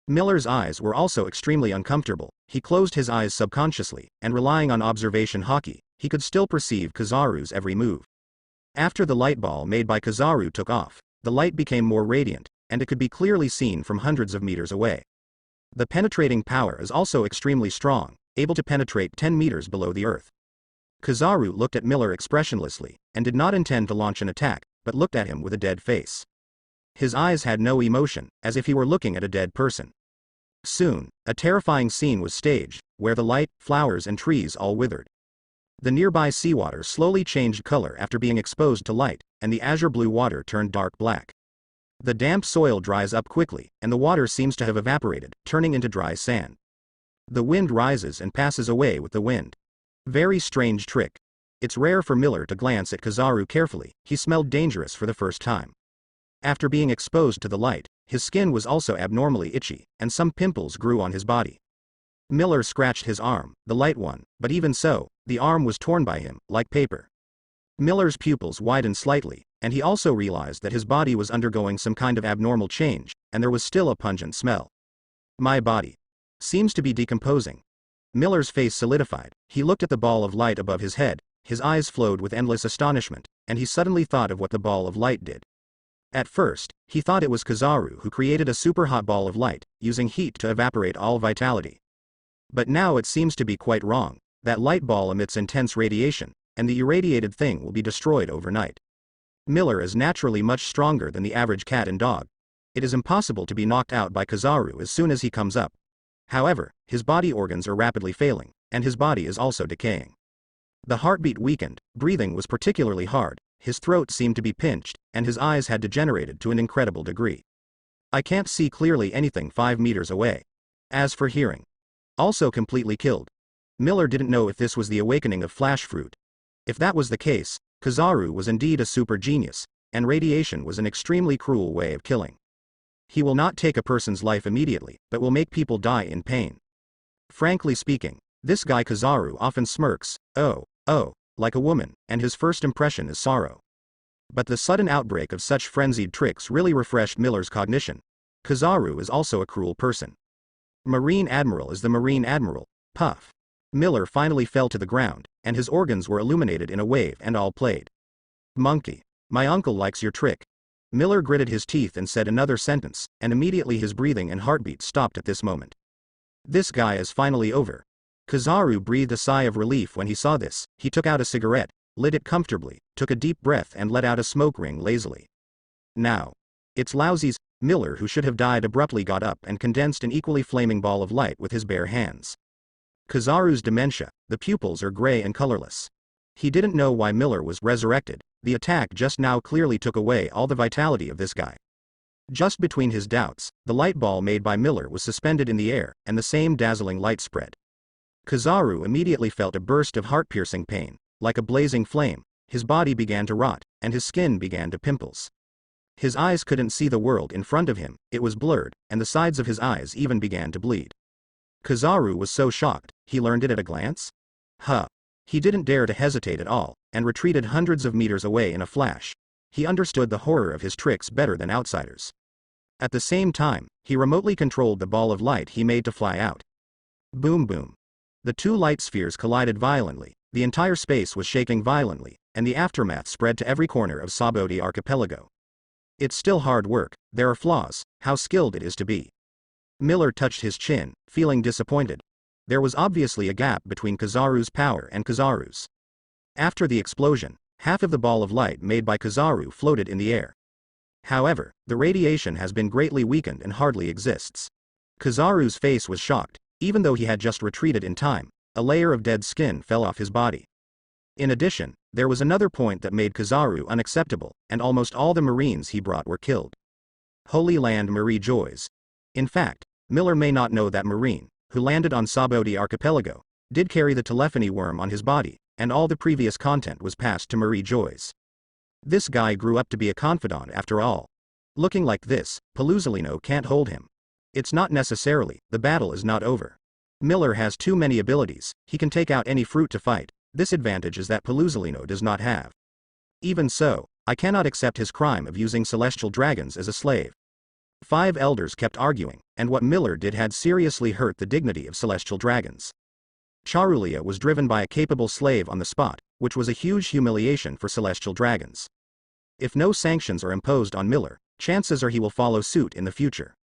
Miller's eyes were also extremely uncomfortable. He closed his eyes subconsciously, and relying on observation hockey, he could still perceive Kizaru's every move. After the light ball made by Kizaru took off, the light became more radiant, and it could be clearly seen from hundreds of meters away. The penetrating power is also extremely strong, able to penetrate 10 meters below the earth. Kizaru looked at Miller expressionlessly, and did not intend to launch an attack, but looked at him with a dead face. His eyes had no emotion, as if he were looking at a dead person. Soon, a terrifying scene was staged, where the light, flowers and trees all withered. The nearby seawater slowly changed color after being exposed to light, and the azure blue water turned dark black. The damp soil dries up quickly, and the water seems to have evaporated, turning into dry sand. The wind rises and passes away with the wind. Very strange trick. It's rare for Miller to glance at Kizaru carefully. He smelled dangerous for the first time. After being exposed to the light, his skin was also abnormally itchy, and some pimples grew on his body. Miller scratched his arm, the light one, but even so, the arm was torn by him, like paper. Miller's pupils widened slightly, and he also realized that his body was undergoing some kind of abnormal change, and there was still a pungent smell. My body seems to be decomposing. Miller's face solidified. He looked at the ball of light above his head, his eyes flowed with endless astonishment, and he suddenly thought of what the ball of light did. At first, he thought it was Kizaru who created a super hot ball of light, using heat to evaporate all vitality. But now it seems to be quite wrong. That light ball emits intense radiation, and the irradiated thing will be destroyed overnight. Miller is naturally much stronger than the average cat and dog. It is impossible to be knocked out by Kizaru as soon as he comes up. However, his body organs are rapidly failing, and his body is also decaying. The heartbeat weakened, breathing was particularly hard, his throat seemed to be pinched, and his eyes had degenerated to an incredible degree. I can't see clearly anything 5 meters away. As for hearing, also completely killed. Miller didn't know if this was the awakening of flash fruit. If that was the case, Kizaru was indeed a super genius, and radiation was an extremely cruel way of killing. He will not take a person's life immediately, but will make people die in pain. Frankly speaking, this guy Kizaru often smirks, oh, like a woman, and his first impression is sorrow. But the sudden outbreak of such frenzied tricks really refreshed Miller's cognition. Kizaru is also a cruel person. Marine Admiral is the Marine Admiral, puff. Miller finally fell to the ground, and his organs were illuminated in a wave and all played. Monkey. My uncle likes your trick. Miller gritted his teeth and said another sentence, and immediately his breathing and heartbeat stopped at this moment. This guy is finally over. Kizaru breathed a sigh of relief when he saw this. He took out a cigarette, lit it comfortably, took a deep breath and let out a smoke ring lazily. Now. It's lousies. Miller, who should have died abruptly, got up and condensed an equally flaming ball of light with his bare hands. Kizaru's dementia, the pupils are gray and colorless. He didn't know why Miller was resurrected. The attack just now clearly took away all the vitality of this guy. Just between his doubts, the light ball made by Miller was suspended in the air, and the same dazzling light spread. Kizaru immediately felt a burst of heart-piercing pain. Like a blazing flame, his body began to rot, and his skin began to pimples. His eyes couldn't see the world in front of him, it was blurred, and the sides of his eyes even began to bleed. Kizaru was so shocked, he learned it at a glance? He didn't dare to hesitate at all, and retreated hundreds of meters away in a flash. He understood the horror of his tricks better than outsiders. At the same time, he remotely controlled the ball of light he made to fly out. Boom boom. The two light spheres collided violently, the entire space was shaking violently, and the aftermath spread to every corner of Sabaody archipelago. It's still hard work, there are flaws, how skilled it is to be. Miller touched his chin, feeling disappointed. There was obviously a gap between Kizaru's power and Kizaru's. After the explosion, half of the ball of light made by Kizaru floated in the air. However, the radiation has been greatly weakened and hardly exists. Kizaru's face was shocked. Even though he had just retreated in time, a layer of dead skin fell off his body. In addition, there was another point that made Kizaru unacceptable, and almost all the Marines he brought were killed. Holy Land Marie Joys. In fact, Miller may not know that Marine, who landed on Sabaody archipelago, did carry the telephony worm on his body, and all the previous content was passed to Marie Joys. This guy grew up to be a confidant after all. Looking like this, Paluzolino can't hold him. It's not necessarily, the battle is not over. Miller has too many abilities, he can take out any fruit to fight, this advantage is that Paluzolino does not have. Even so, I cannot accept his crime of using celestial dragons as a slave. 5 elders kept arguing, and what Miller did had seriously hurt the dignity of celestial dragons. Charulia was driven by a capable slave on the spot, which was a huge humiliation for celestial dragons. If no sanctions are imposed on Miller, chances are he will follow suit in the future.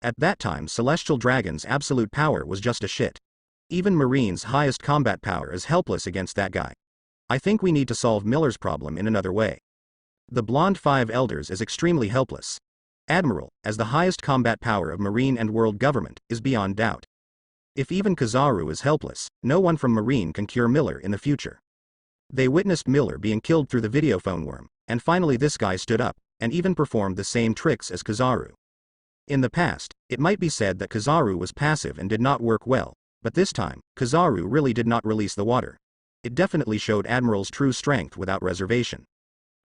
At that time celestial dragons' absolute power was just a shit. Even Marine's highest combat power is helpless against that guy. I think we need to solve Miller's problem in another way. The blonde 5 elders is extremely helpless. Admiral, as the highest combat power of Marine and world government, is beyond doubt. If even Kizaru is helpless, no one from Marine can cure Miller in the future. They witnessed Miller being killed through the videophone worm, and finally this guy stood up, and even performed the same tricks as Kizaru. In the past, it might be said that Kizaru was passive and did not work well, but this time, Kizaru really did not release the water. It definitely showed Admiral's true strength without reservation.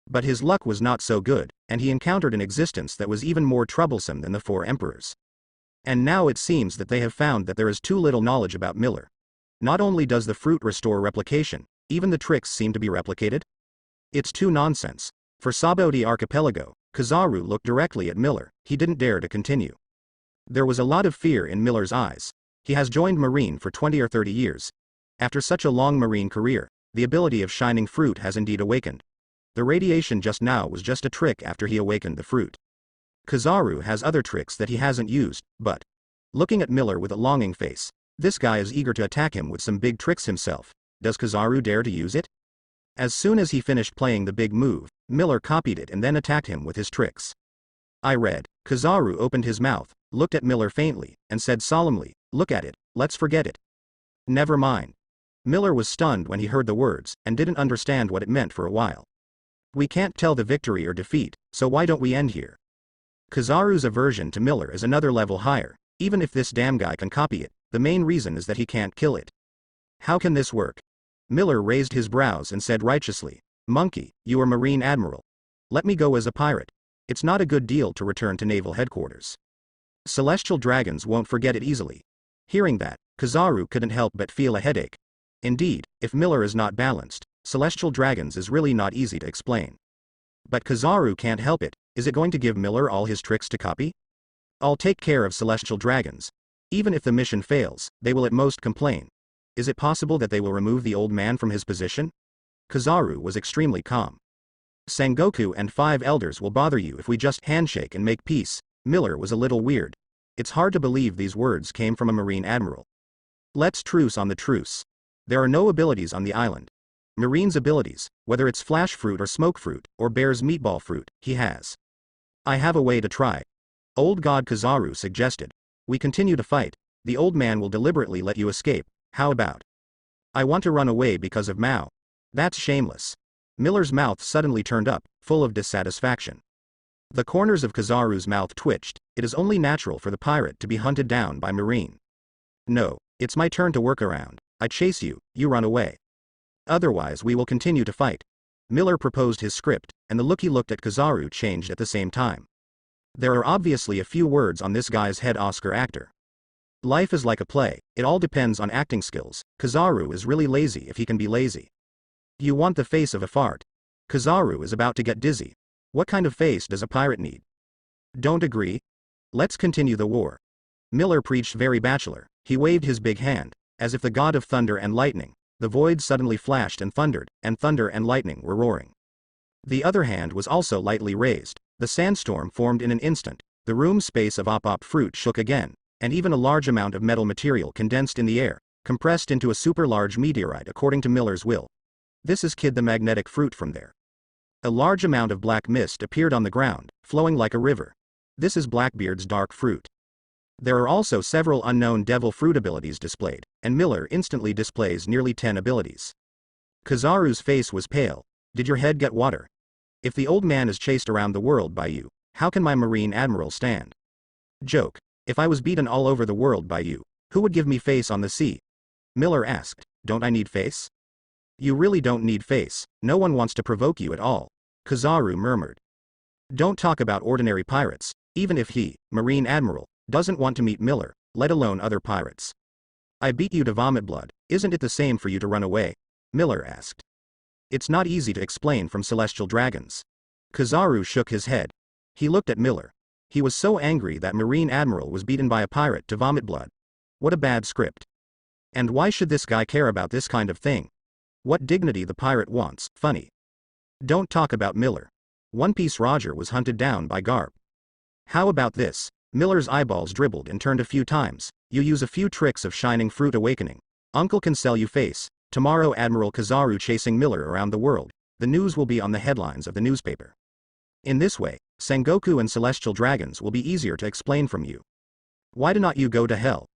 But his luck was not so good, and he encountered an existence that was even more troublesome than the 4 emperors. And now it seems that they have found that there is too little knowledge about Miller. Not only does the fruit restore replication, even the tricks seem to be replicated? It's too nonsense. For Sabaody archipelago, Kizaru looked directly at Miller, he didn't dare to continue. There was a lot of fear in Miller's eyes. He has joined Marine for 20 or 30 years. After such a long Marine career, the ability of shining fruit has indeed awakened. The radiation just now was just a trick after he awakened the fruit. Kizaru has other tricks that he hasn't used, but, looking at Miller with a longing face, this guy is eager to attack him with some big tricks himself. Does Kizaru dare to use it? As soon as he finished playing the big move, Miller copied it and then attacked him with his tricks. I read. Kizaru opened his mouth, looked at Miller faintly, and said solemnly, Look at it, let's forget it. Never mind. Miller was stunned when he heard the words, and didn't understand what it meant for a while. We can't tell the victory or defeat, so why don't we end here? Kizaru's aversion to Miller is another level higher. Even if this damn guy can copy it, the main reason is that he can't kill it. How can this work? Miller raised his brows and said righteously, Monkey, you are Marine Admiral. Let me go as a pirate. It's not a good deal to return to naval headquarters. Celestial dragons won't forget it easily. Hearing that, Kizaru couldn't help but feel a headache. Indeed, if Miller is not balanced, celestial dragons is really not easy to explain. But Kizaru can't help it. Is it going to give Miller all his tricks to copy? I'll take care of celestial dragons. Even if the mission fails, they will at most complain. Is it possible that they will remove the old man from his position? Kizaru was extremely calm. Sengoku and 5 elders will bother you if we just handshake and make peace. Miller was a little weird. It's hard to believe these words came from a Marine Admiral. Let's truce on the truce. There are no abilities on the island. Marine's abilities, whether it's flash fruit or smoke fruit, or bear's meatball fruit, he has. I have a way to try. Old God Kizaru suggested. We continue to fight. The old man will deliberately let you escape. How about? I want to run away because of Mao. That's shameless. Miller's mouth suddenly turned up, full of dissatisfaction. The corners of Kizaru's mouth twitched. It is only natural for the pirate to be hunted down by Marine. No, it's my turn to work around. I chase you, you run away. Otherwise we will continue to fight. Miller proposed his script, and the look he looked at Kizaru changed at the same time. There are obviously a few words on this guy's head. Oscar actor. Life is like a play, it all depends on acting skills. Kizaru is really lazy if he can be lazy. You want the face of a fart. Kizaru is about to get dizzy. What kind of face does a pirate need? Don't agree? Let's continue the war. Miller preached very bachelor. He waved his big hand, as if the god of thunder and lightning. The void suddenly flashed and thunder and lightning were roaring. The other hand was also lightly raised. The sandstorm formed in an instant. The room space of Ope Ope fruit shook again, and even a large amount of metal material condensed in the air, compressed into a super large meteorite according to Miller's will. This is Kid the magnetic fruit from there. A large amount of black mist appeared on the ground, flowing like a river. This is Blackbeard's dark fruit. There are also several unknown devil fruit abilities displayed, and Miller instantly displays nearly 10 abilities. Kizaru's face was pale. Did your head get water? If the old man is chased around the world by you, how can my Marine Admiral stand? Joke. If I was beaten all over the world by you, who would give me face on the sea? Miller asked. Don't I need face? You really don't need face. No one wants to provoke you at all. Kizaru murmured. Don't talk about ordinary pirates, even if he, Marine Admiral, doesn't want to meet Miller, let alone other pirates. I beat you to vomit blood. Isn't it the same for you to run away? Miller asked. It's not easy to explain from celestial dragons. Kizaru shook his head. He looked at Miller. He was so angry that Marine Admiral was beaten by a pirate to vomit blood. What a bad script. And why should this guy care about this kind of thing? What dignity the pirate wants, funny. Don't talk about Miller. One Piece Roger was hunted down by Garp. How about this? Miller's eyeballs dribbled and turned a few times. You use a few tricks of Shining Fruit Awakening. Uncle can sell you face. Tomorrow Admiral Kizaru chasing Miller around the world. The news will be on the headlines of the newspaper. In this way, Sengoku and Celestial Dragons will be easier to explain from you. Why do not you go to hell?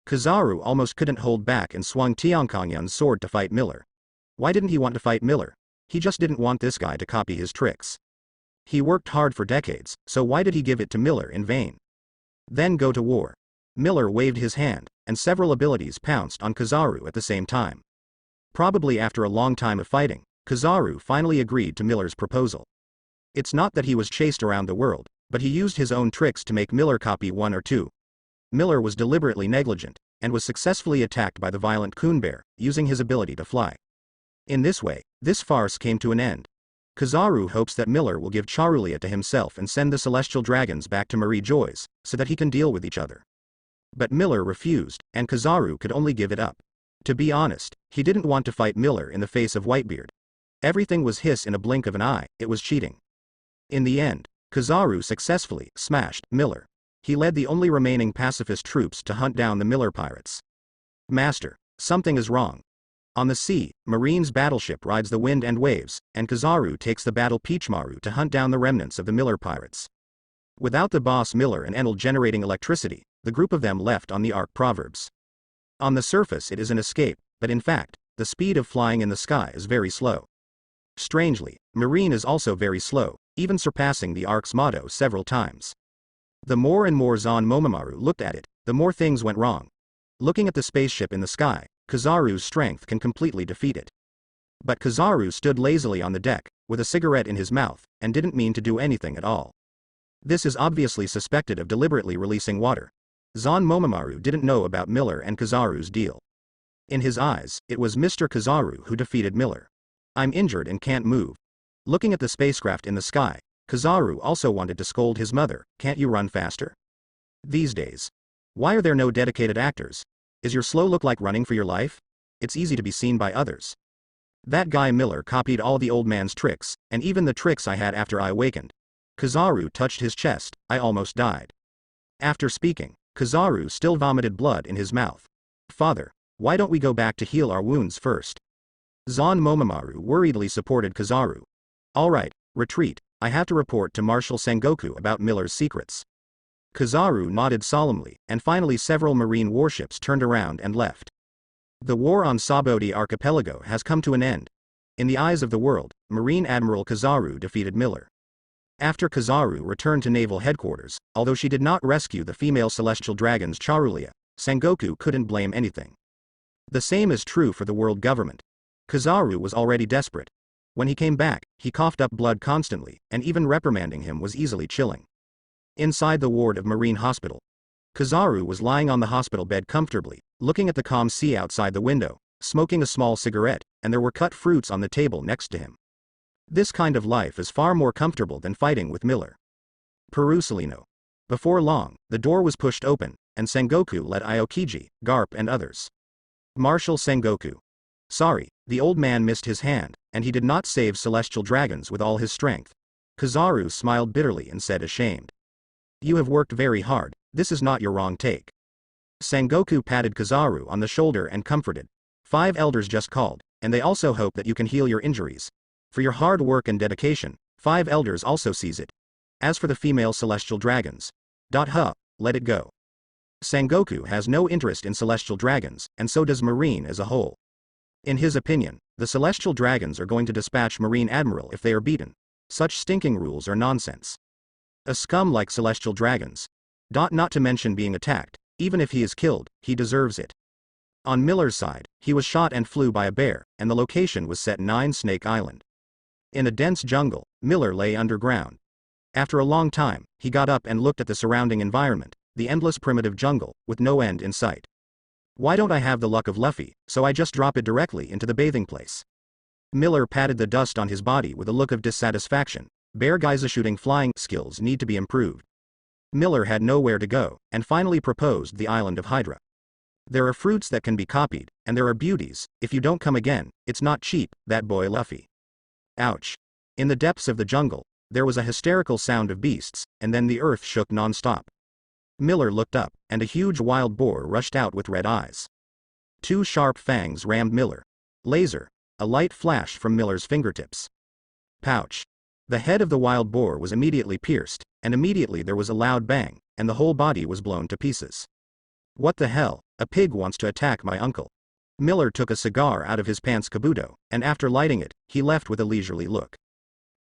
Kizaru almost couldn't hold back and swung Tiankongyan's sword to fight Miller. Why didn't he want to fight Miller? He just didn't want this guy to copy his tricks. He worked hard for decades, so why did he give it to Miller in vain? Then go to war. Miller waved his hand, and several abilities pounced on Kizaru at the same time. Probably after a long time of fighting, Kizaru finally agreed to Miller's proposal. It's not that he was chased around the world, but he used his own tricks to make Miller copy one or two. Miller was deliberately negligent, and was successfully attacked by the violent Coon Bear, using his ability to fly. In this way, this farce came to an end. Kizaru hopes that Miller will give Charulia to himself and send the Celestial Dragons back to Marie Joy's, so that he can deal with each other. But Miller refused, and Kizaru could only give it up. To be honest, he didn't want to fight Miller in the face of Whitebeard. Everything was his in a blink of an eye, it was cheating. In the end, Kizaru successfully smashed Miller. He led the only remaining pacifist troops to hunt down the Miller pirates. Master, something is wrong. On the sea, Marine's battleship rides the wind and waves, and Kizaru takes the battle Peachmaru to hunt down the remnants of the Miller pirates. Without the boss Miller and Enel generating electricity, the group of them left on the arc Proverbs. On the surface it is an escape, but in fact, the speed of flying in the sky is very slow. Strangely, Marine is also very slow, even surpassing the arc's motto several times. The more and more Zon Momomaru looked at it, the more things went wrong. Looking at the spaceship in the sky, Kizaru's strength can completely defeat it. But Kizaru stood lazily on the deck, with a cigarette in his mouth, and didn't mean to do anything at all. This is obviously suspected of deliberately releasing water. Zon Momomaru didn't know about Miller and Kizaru's deal. In his eyes, it was Mr. Kizaru who defeated Miller. I'm injured and can't move. Looking at the spacecraft in the sky, Kizaru also wanted to scold his mother, can't you run faster? These days. Why are there no dedicated actors? Is your slow look like running for your life? It's easy to be seen by others. That guy Miller copied all the old man's tricks, and even the tricks I had after I awakened. Kizaru touched his chest, I almost died. After speaking, Kizaru still vomited blood in his mouth. Father, why don't we go back to heal our wounds first? Zon Momomaru worriedly supported Kizaru. Alright, retreat, I have to report to Marshal Sengoku about Miller's secrets. Kizaru nodded solemnly, and finally several marine warships turned around and left. The war on Sabaody archipelago has come to an end. In the eyes of the world, Marine Admiral Kizaru defeated Miller. After Kizaru returned to naval headquarters, although she did not rescue the female celestial dragons Charulia, Sengoku couldn't blame anything. The same is true for the world government. Kizaru was already desperate. When he came back, he coughed up blood constantly, and even reprimanding him was easily chilling. Inside the ward of Marine Hospital, Kizaru was lying on the hospital bed comfortably, looking at the calm sea outside the window, smoking a small cigarette, and there were cut fruits on the table next to him. This kind of life is far more comfortable than fighting with Miller. Perusalino. Before long, the door was pushed open, and Sengoku led Aokiji, Garp and others. Marshal Sengoku. Sorry, the old man missed his hand, and he did not save celestial dragons with all his strength. Kizaru smiled bitterly and said ashamed. You have worked very hard, this is not your wrong take. Sengoku patted Kizaru on the shoulder and comforted. 5 elders just called, and they also hope that you can heal your injuries. For your hard work and dedication, 5 elders also sees it. As for the female celestial dragons. Let it go. Sengoku has no interest in celestial dragons, and so does Marine as a whole. In his opinion, the celestial dragons are going to dispatch Marine Admiral if they are beaten. Such stinking rules are nonsense. A scum like celestial dragons. Not to mention being attacked, even if he is killed, he deserves it. On Miller's side, he was shot and flew by a bear, and the location was set 9 Snake Island. In a dense jungle, Miller lay underground. After a long time, he got up and looked at the surrounding environment, the endless primitive jungle, with no end in sight. Why don't I have the luck of Luffy, so I just drop it directly into the bathing place? Miller patted the dust on his body with a look of dissatisfaction. Bear guys shooting flying skills need to be improved. Miller had nowhere to go, and finally proposed the island of Hydra. There are fruits that can be copied, and there are beauties, if you don't come again, it's not cheap, that boy Luffy. Ouch. In the depths of the jungle, there was a hysterical sound of beasts, and then the earth shook non-stop. Miller looked up, and a huge wild boar rushed out with red eyes. 2 sharp fangs rammed Miller. Laser. A light flashed from Miller's fingertips. Pouch. The head of the wild boar was immediately pierced, and immediately there was a loud bang, and the whole body was blown to pieces. What the hell, a pig wants to attack my uncle. Miller took a cigar out of his pants kabuto, and after lighting it, he left with a leisurely look.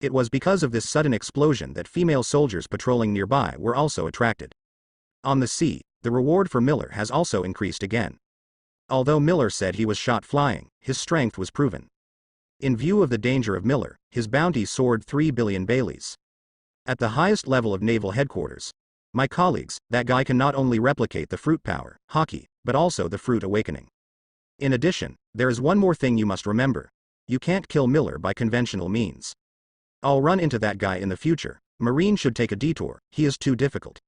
It was because of this sudden explosion that female soldiers patrolling nearby were also attracted. On the sea, the reward for Miller has also increased again. Although Miller said he was shot flying, his strength was proven. In view of the danger of Miller, his bounty soared 3 billion Baileys. At the highest level of naval headquarters. My colleagues, that guy can not only replicate the fruit power, Haki, but also the fruit awakening. In addition, there is one more thing you must remember. You can't kill Miller by conventional means. I'll run into that guy in the future. Marine should take a detour, he is too difficult.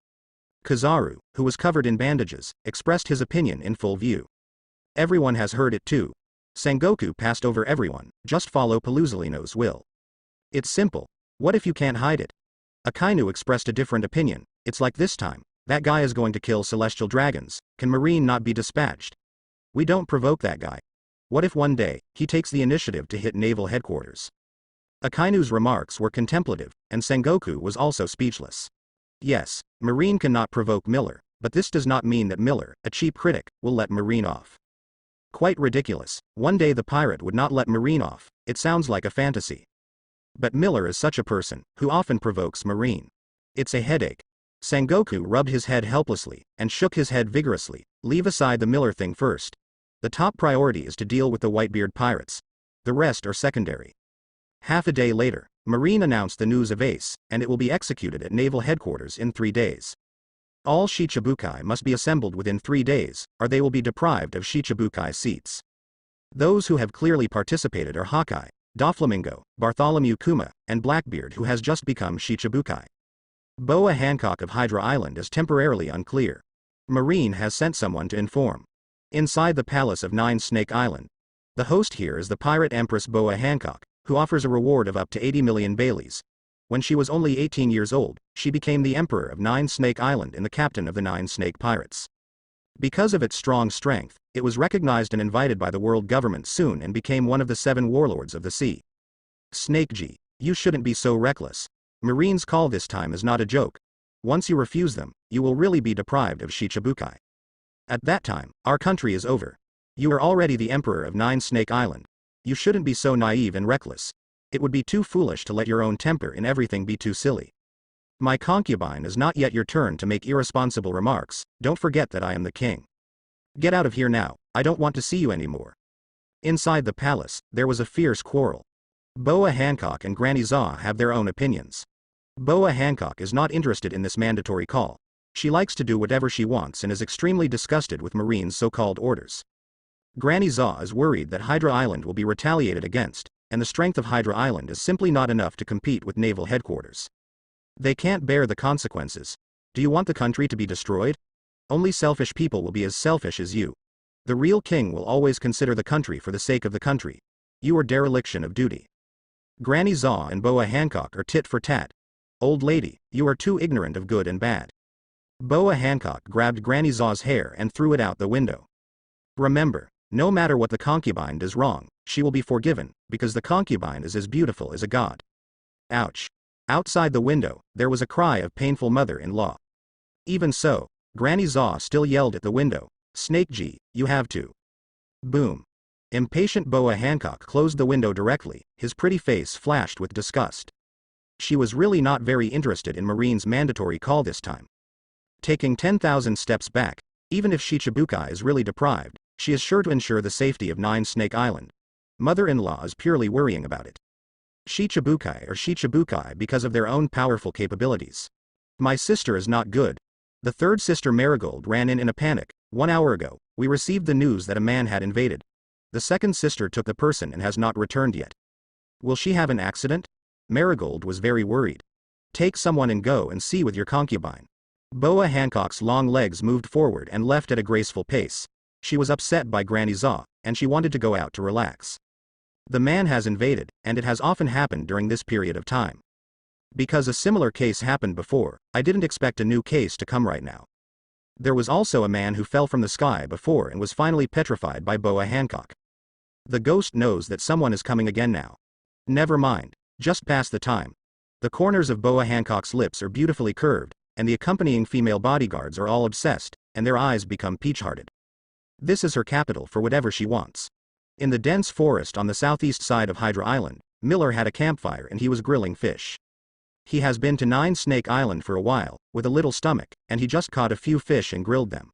Kizaru, who was covered in bandages, expressed his opinion in full view. Everyone has heard it too. Sengoku passed over everyone, just follow Pelusalino's will. It's simple. What if you can't hide it? Akainu expressed a different opinion. It's like this time. That guy is going to kill celestial dragons. Can Marine not be dispatched? We don't provoke that guy. What if one day, he takes the initiative to hit naval headquarters? Akainu's remarks were contemplative, and Sengoku was also speechless. Yes, Marine cannot provoke Miller, but this does not mean that Miller, a cheap critic, will let Marine off. Quite ridiculous. One day the pirate would not let Marine off. It sounds like a fantasy. But Miller is such a person, who often provokes Marine. It's a headache. Sengoku rubbed his head helplessly, and shook his head vigorously. Leave aside the Miller thing first. The top priority is to deal with the Whitebeard pirates. The rest are secondary. Half a day later, Marine announced the news of Ace, and it will be executed at naval headquarters in 3 days. All Shichibukai must be assembled within 3 days, or they will be deprived of Shichibukai seats. Those who have clearly participated are Hawkeye, Doflamingo, Bartholomew Kuma, and Blackbeard, who has just become Shichibukai. Boa Hancock of Hydra Island is temporarily unclear. Marine has sent someone to inform. Inside the palace of Nine Snake Island. The host here is the pirate Empress Boa Hancock, who offers a reward of up to 80 million Baileys. When she was only 18 years old, she became the Emperor of Nine Snake Island and the captain of the Nine Snake Pirates. Because of its strong strength, it was recognized and invited by the world government soon and became one of the 7 warlords of the sea. Snake-G, you shouldn't be so reckless. Marine's call this time is not a joke. Once you refuse them, you will really be deprived of Shichibukai. At that time, our country is over. You are already the Emperor of Nine Snake Island. You shouldn't be so naive and reckless. It would be too foolish to let your own temper in everything be too silly. My concubine is not yet your turn to make irresponsible remarks. Don't forget that I am the king. Get out of here now, I don't want to see you anymore. Inside the palace, there was a fierce quarrel. Boa Hancock and Granny Zaw have their own opinions. Boa Hancock is not interested in this mandatory call. She likes to do whatever she wants and is extremely disgusted with Marine's so-called orders. Granny Zaw is worried that Hydra Island will be retaliated against, and the strength of Hydra Island is simply not enough to compete with naval headquarters. They can't bear the consequences. Do you want the country to be destroyed? Only selfish people will be as selfish as you. The real king will always consider the country for the sake of the country. You are dereliction of duty. Granny Zaw and Boa Hancock are tit for tat. Old lady, you are too ignorant of good and bad. Boa Hancock grabbed Granny Zaw's hair and threw it out the window. Remember, no matter what the concubine does wrong, she will be forgiven, because the concubine is as beautiful as a god. Ouch. Outside the window, there was a cry of painful mother-in-law. Even so, Granny Zaw still yelled at the window, Snake-G, you have to. Boom. Impatient Boa Hancock closed the window directly, his pretty face flashed with disgust. She was really not very interested in Marine's mandatory call this time. Taking 10,000 steps back, even if Shichibukai is really deprived, she is sure to ensure the safety of Nine Snake Island. Mother-in-law is purely worrying about it. Shichibukai are Shichibukai because of their own powerful capabilities. My sister is not good. The third sister Marigold ran in a panic. 1 hour ago, we received the news that a man had invaded. The second sister took the person and has not returned yet. Will she have an accident? Marigold was very worried. Take someone and go and see with your concubine. Boa Hancock's long legs moved forward and left at a graceful pace. She was upset by Granny Zaw, and she wanted to go out to relax. The man has invaded, and it has often happened during this period of time. Because a similar case happened before, I didn't expect a new case to come right now. There was also a man who fell from the sky before and was finally petrified by Boa Hancock. The ghost knows that someone is coming again now. Never mind, just pass the time. The corners of Boa Hancock's lips are beautifully curved, and the accompanying female bodyguards are all obsessed, and their eyes become peach-hearted. This is her capital for whatever she wants. In the dense forest on the southeast side of Hydra Island, Miller had a campfire and he was grilling fish. He has been to Nine Snake Island for a while, with a little stomach, and he just caught a few fish and grilled them.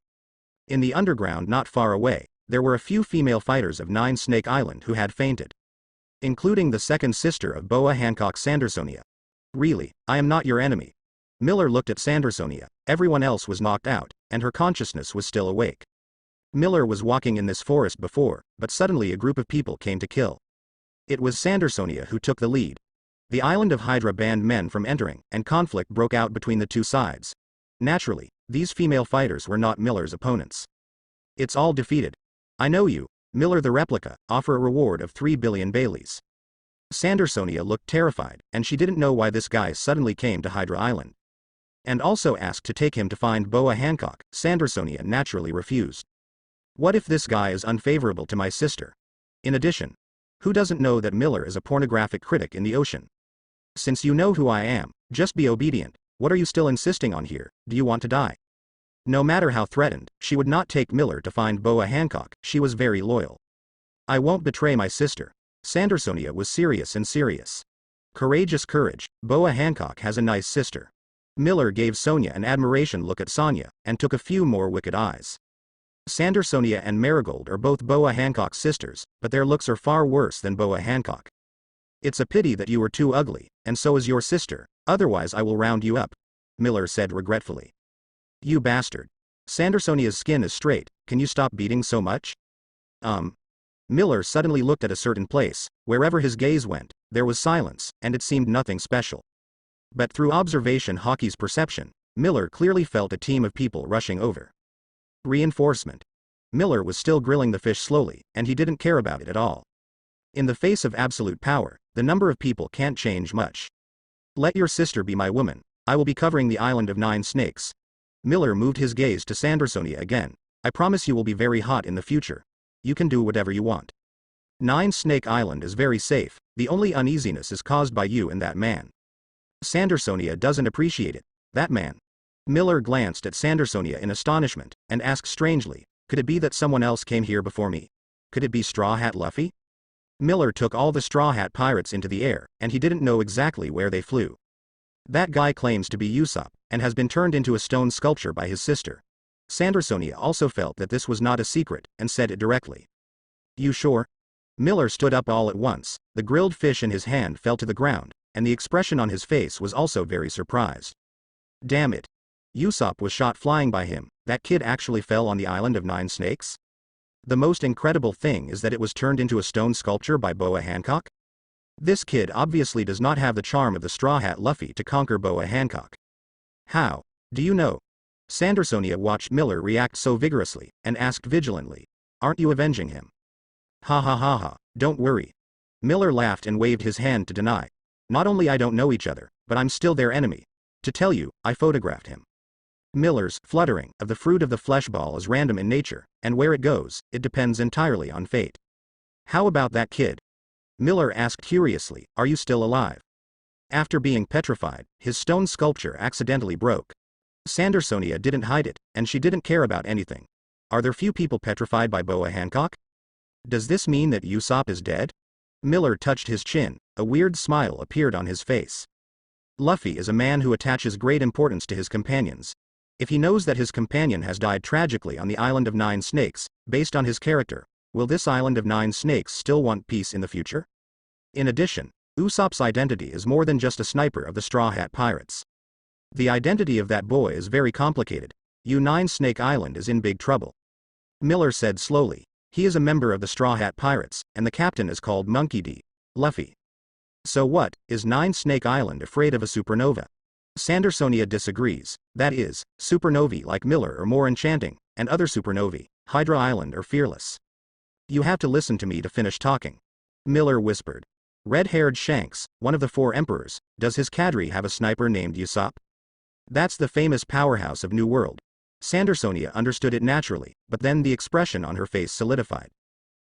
In the underground not far away, there were a few female fighters of Nine Snake Island who had fainted. Including the second sister of Boa Hancock, Sandersonia. Really, I am not your enemy. Miller looked at Sandersonia, everyone else was knocked out, and her consciousness was still awake. Miller was walking in this forest before, but suddenly a group of people came to kill. It was Sandersonia who took the lead. The island of Hydra banned men from entering, and conflict broke out between the two sides. Naturally, these female fighters were not Miller's opponents. It's all defeated. I know you, Miller the replica, offer a reward of 3 billion Baileys. Sandersonia looked terrified, and she didn't know why this guy suddenly came to Hydra Island. And also asked to take him to find Boa Hancock. Sandersonia naturally refused. What if this guy is unfavorable to my sister? In addition, who doesn't know that Miller is a pornographic critic in the ocean? Since you know who I am, just be obedient. What are you still insisting on here? Do you want to die? No matter how threatened, she would not take Miller to find Boa Hancock. She was very loyal. I won't betray my sister. Sandersonia was serious and serious. Courageous courage. Boa Hancock has a nice sister. Miller gave Sonia an admiration look at Sonia, and took a few more wicked eyes. Sandersonia and Marigold are both Boa Hancock's sisters, but their looks are far worse than Boa Hancock. It's a pity that you are too ugly, and so is your sister, otherwise I will round you up, Miller said regretfully. You bastard. Sandersonia's skin is straight, can you stop beating so much? Miller suddenly looked at a certain place. Wherever his gaze went, there was silence, and it seemed nothing special. But through observation Hockey's perception, Miller clearly felt a team of people rushing over. Reinforcement. Miller was still grilling the fish slowly, and he didn't care about it at all. In the face of absolute power, the number of people can't change much. Let your sister be my woman. I will be covering the island of 9 snakes. Miller moved his gaze to Sandersonia again. I promise you will be very hot in the future. You can do whatever you want. 9 Snake Island is very safe, the only uneasiness is caused by you and that man. Sandersonia doesn't appreciate it. That man. Miller glanced at Sandersonia in astonishment, and asked strangely, could it be that someone else came here before me? Could it be Straw Hat Luffy? Miller took all the Straw Hat pirates into the air, and he didn't know exactly where they flew. That guy claims to be Usopp, and has been turned into a stone sculpture by his sister. Sandersonia also felt that this was not a secret, and said it directly. You sure? Miller stood up all at once, the grilled fish in his hand fell to the ground, and the expression on his face was also very surprised. Damn it. Usopp was shot flying by him. That kid actually fell on the island of 9 snakes? The most incredible thing is that it was turned into a stone sculpture by Boa Hancock? This kid obviously does not have the charm of the Straw Hat Luffy to conquer Boa Hancock. How? Do you know? Sandersonia watched Miller react so vigorously, and asked vigilantly, aren't you avenging him? Ha ha ha ha, don't worry. Miller laughed and waved his hand to deny. Not only I don't know each other, but I'm still their enemy. To tell you, I photographed him. Miller's fluttering of the fruit of the flesh ball is random in nature, and where it goes, it depends entirely on fate. How about that kid? Miller asked curiously, are you still alive? After being petrified, his stone sculpture accidentally broke. Sandersonia didn't hide it, and she didn't care about anything. Are there few people petrified by Boa Hancock? Does this mean that Usopp is dead? Miller touched his chin, a weird smile appeared on his face. Luffy is a man who attaches great importance to his companions. If he knows that his companion has died tragically on the island of 9 snakes, based on his character, will this island of 9 snakes still want peace in the future? In addition, Usopp's identity is more than just a sniper of the Straw Hat Pirates. The identity of that boy is very complicated. 9 Snake Island is in big trouble. Miller said slowly. He is a member of the Straw Hat Pirates, and the captain is called Monkey D. Luffy. So what, is 9 Snake Island afraid of a supernova? Sandersonia disagrees. That is, supernovae like Miller are more enchanting, and other supernovae, Hydra Island, are fearless. You have to listen to me to finish talking. Miller whispered. Red-haired Shanks, one of the 4 emperors, does his cadre have a sniper named Usopp? That's the famous powerhouse of New World. Sandersonia understood it naturally, but then the expression on her face solidified.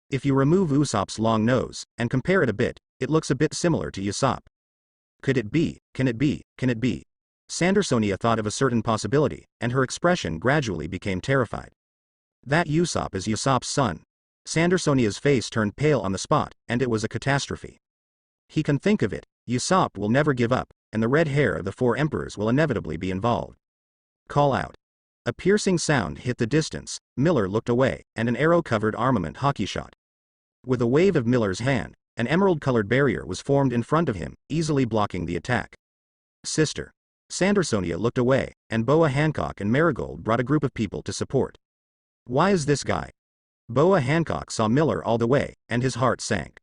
If you remove Usopp's long nose, and compare it a bit, it looks a bit similar to Usopp. Could it be? Can it be? Can it be? Sandersonia thought of a certain possibility, and her expression gradually became terrified. That Usopp is Usopp's son. Sandersonia's face turned pale on the spot, and it was a catastrophe. He can think of it. Usopp will never give up, and the red hair of the 4 emperors will inevitably be involved. Call out. A piercing sound hit the distance. Miller looked away, and an arrow-covered armament hockey shot. With a wave of Miller's hand, an emerald-colored barrier was formed in front of him, easily blocking the attack. Sister. Sandersonia looked away, and Boa Hancock and Marigold brought a group of people to support. Why is this guy? Boa Hancock saw Miller all the way, and his heart sank.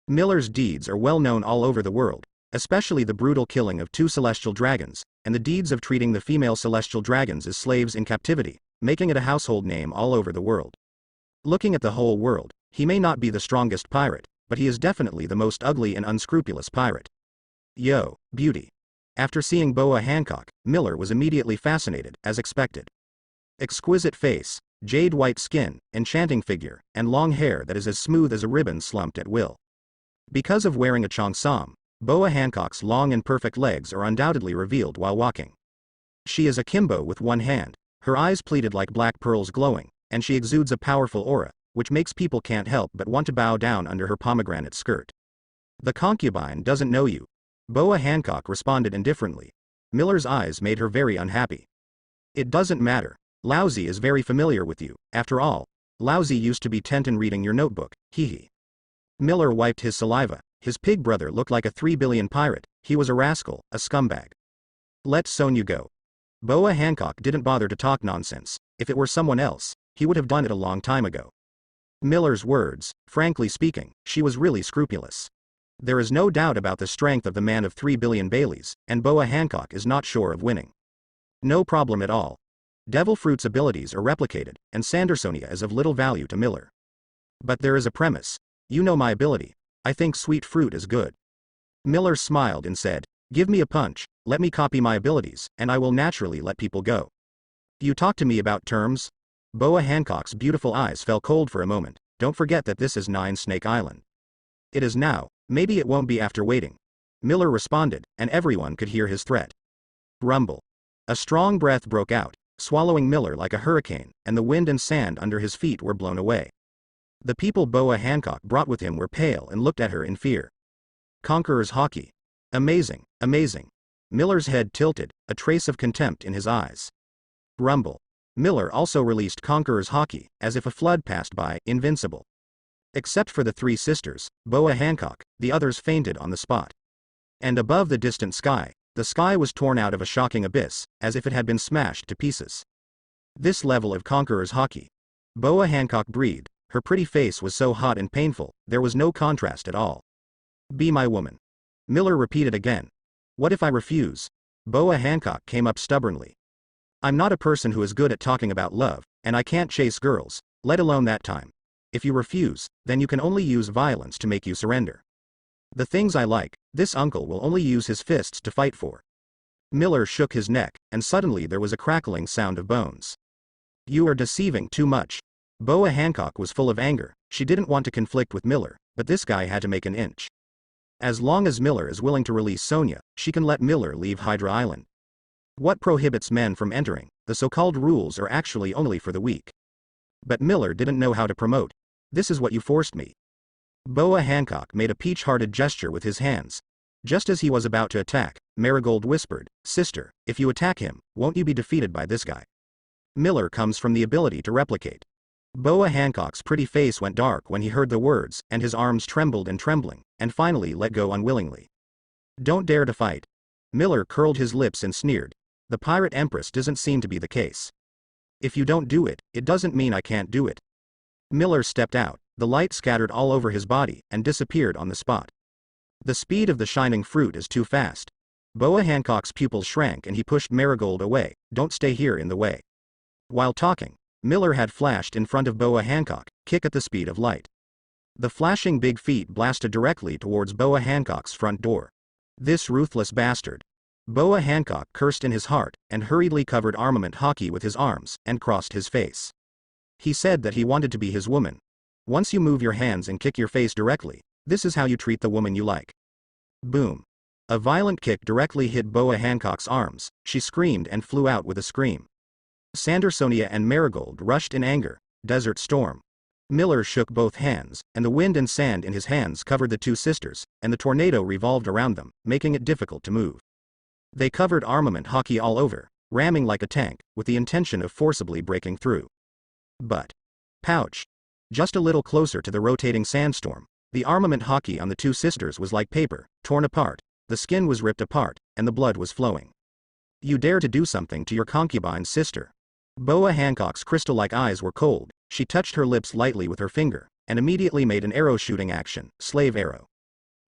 Miller's deeds are well known all over the world, especially the brutal killing of 2 celestial dragons, and the deeds of treating the female celestial dragons as slaves in captivity, making it a household name all over the world. Looking at the whole world, he may not be the strongest pirate, but he is definitely the most ugly and unscrupulous pirate. Yo, beauty. After seeing Boa Hancock, Miller was immediately fascinated, as expected. Exquisite face, jade white skin, enchanting figure, and long hair that is as smooth as a ribbon slumped at will. Because of wearing a cheongsam, Boa Hancock's long and perfect legs are undoubtedly revealed while walking. She is akimbo with one hand, her eyes pleated like black pearls glowing, and she exudes a powerful aura, which makes people can't help but want to bow down under her pomegranate skirt. The concubine doesn't know you. Boa Hancock responded indifferently. Miller's eyes made her very unhappy. It doesn't matter. Lousy is very familiar with you, after all. Lousy used to be Tenton reading your notebook, hee. Miller wiped his saliva. His pig brother looked like a 3 billion pirate. He was a rascal, a scumbag. Let Sonya go. Boa Hancock didn't bother to talk nonsense. If it were someone else, he would have done it a long time ago. Miller's words, frankly speaking, she was really scrupulous. There is no doubt about the strength of the man of 3 billion Baileys, and Boa Hancock is not sure of winning. No problem at all. Devil Fruit's abilities are replicated, and Sandersonia is of little value to Miller. But there is a premise. You know my ability. I think Sweet Fruit is good. Miller smiled and said, give me a punch, let me copy my abilities, and I will naturally let people go. You talk to me about terms? Boa Hancock's beautiful eyes fell cold for a moment. Don't forget that this is 9 Snake Island. It is now, maybe it won't be after waiting. Miller responded, and everyone could hear his threat. Rumble. A strong breath broke out, swallowing Miller like a hurricane, and the wind and sand under his feet were blown away. The people Boa Hancock brought with him were pale and looked at her in fear. Conqueror's Hockey. Amazing, amazing. Miller's head tilted, a trace of contempt in his eyes. Rumble. Miller also released Conqueror's Hockey, as if a flood passed by, invincible. Except for the 3 sisters, Boa Hancock, the others fainted on the spot. And above the distant sky, the sky was torn out of a shocking abyss, as if it had been smashed to pieces. This level of Conqueror's Hockey. Boa Hancock breathed, her pretty face was so hot and painful, there was no contrast at all. Be my woman. Miller repeated again. What if I refuse? Boa Hancock came up stubbornly. I'm not a person who is good at talking about love, and I can't chase girls, let alone that time. If you refuse, then you can only use violence to make you surrender. The things I like, this uncle will only use his fists to fight for. Miller shook his neck, and suddenly there was a crackling sound of bones. You are deceiving too much. Boa Hancock was full of anger. She didn't want to conflict with Miller, but this guy had to make an inch. As long as Miller is willing to release Sonya, she can let Miller leave Hydra Island. What prohibits men from entering? The so-called rules are actually only for the weak. But Miller didn't know how to promote. This is what you forced me. Boa Hancock made a peach-hearted gesture with his hands. Just as he was about to attack, Marigold whispered, Sister, if you attack him, won't you be defeated by this guy? Miller comes from the ability to replicate. Boa Hancock's pretty face went dark when he heard the words, and his arms trembled and trembling, and finally let go unwillingly. Don't dare to fight. Miller curled his lips and sneered. The Pirate Empress doesn't seem to be the case. If you don't do it, it doesn't mean I can't do it. Miller stepped out, the light scattered all over his body, and disappeared on the spot. The speed of the shining fruit is too fast. Boa Hancock's pupils shrank and he pushed Marigold away. Don't stay here in the way. While talking, Miller had flashed in front of Boa Hancock, kick at the speed of light. The flashing big feet blasted directly towards Boa Hancock's front door. This ruthless bastard. Boa Hancock cursed in his heart, and hurriedly covered Armament Hockey with his arms, and crossed his face. He said that he wanted to be his woman. Once you move your hands and kick your face directly, this is how you treat the woman you like. Boom. A violent kick directly hit Boa Hancock's arms. She screamed and flew out with a scream. Sandersonia and Marigold rushed in anger. Desert Storm. Miller shook both hands, and the wind and sand in his hands covered the 2 sisters, and the tornado revolved around them, making it difficult to move. They covered Armament Hockey all over, ramming like a tank, with the intention of forcibly breaking through. But, pouch. Just a little closer to the rotating sandstorm, the Armament Hockey on the 2 sisters was like paper, torn apart, the skin was ripped apart, and the blood was flowing. You dare to do something to your concubine's sister. Boa Hancock's crystal-like eyes were cold. She touched her lips lightly with her finger, and immediately made an arrow shooting action, slave arrow.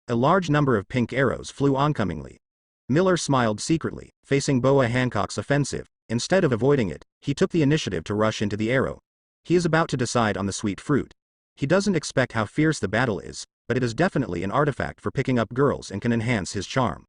A large number of pink arrows flew oncomingly. Miller smiled secretly, facing Boa Hancock's offensive. Instead of avoiding it, he took the initiative to rush into the arrow. He is about to decide on the sweet fruit. He doesn't expect how fierce the battle is, but it is definitely an artifact for picking up girls and can enhance his charm.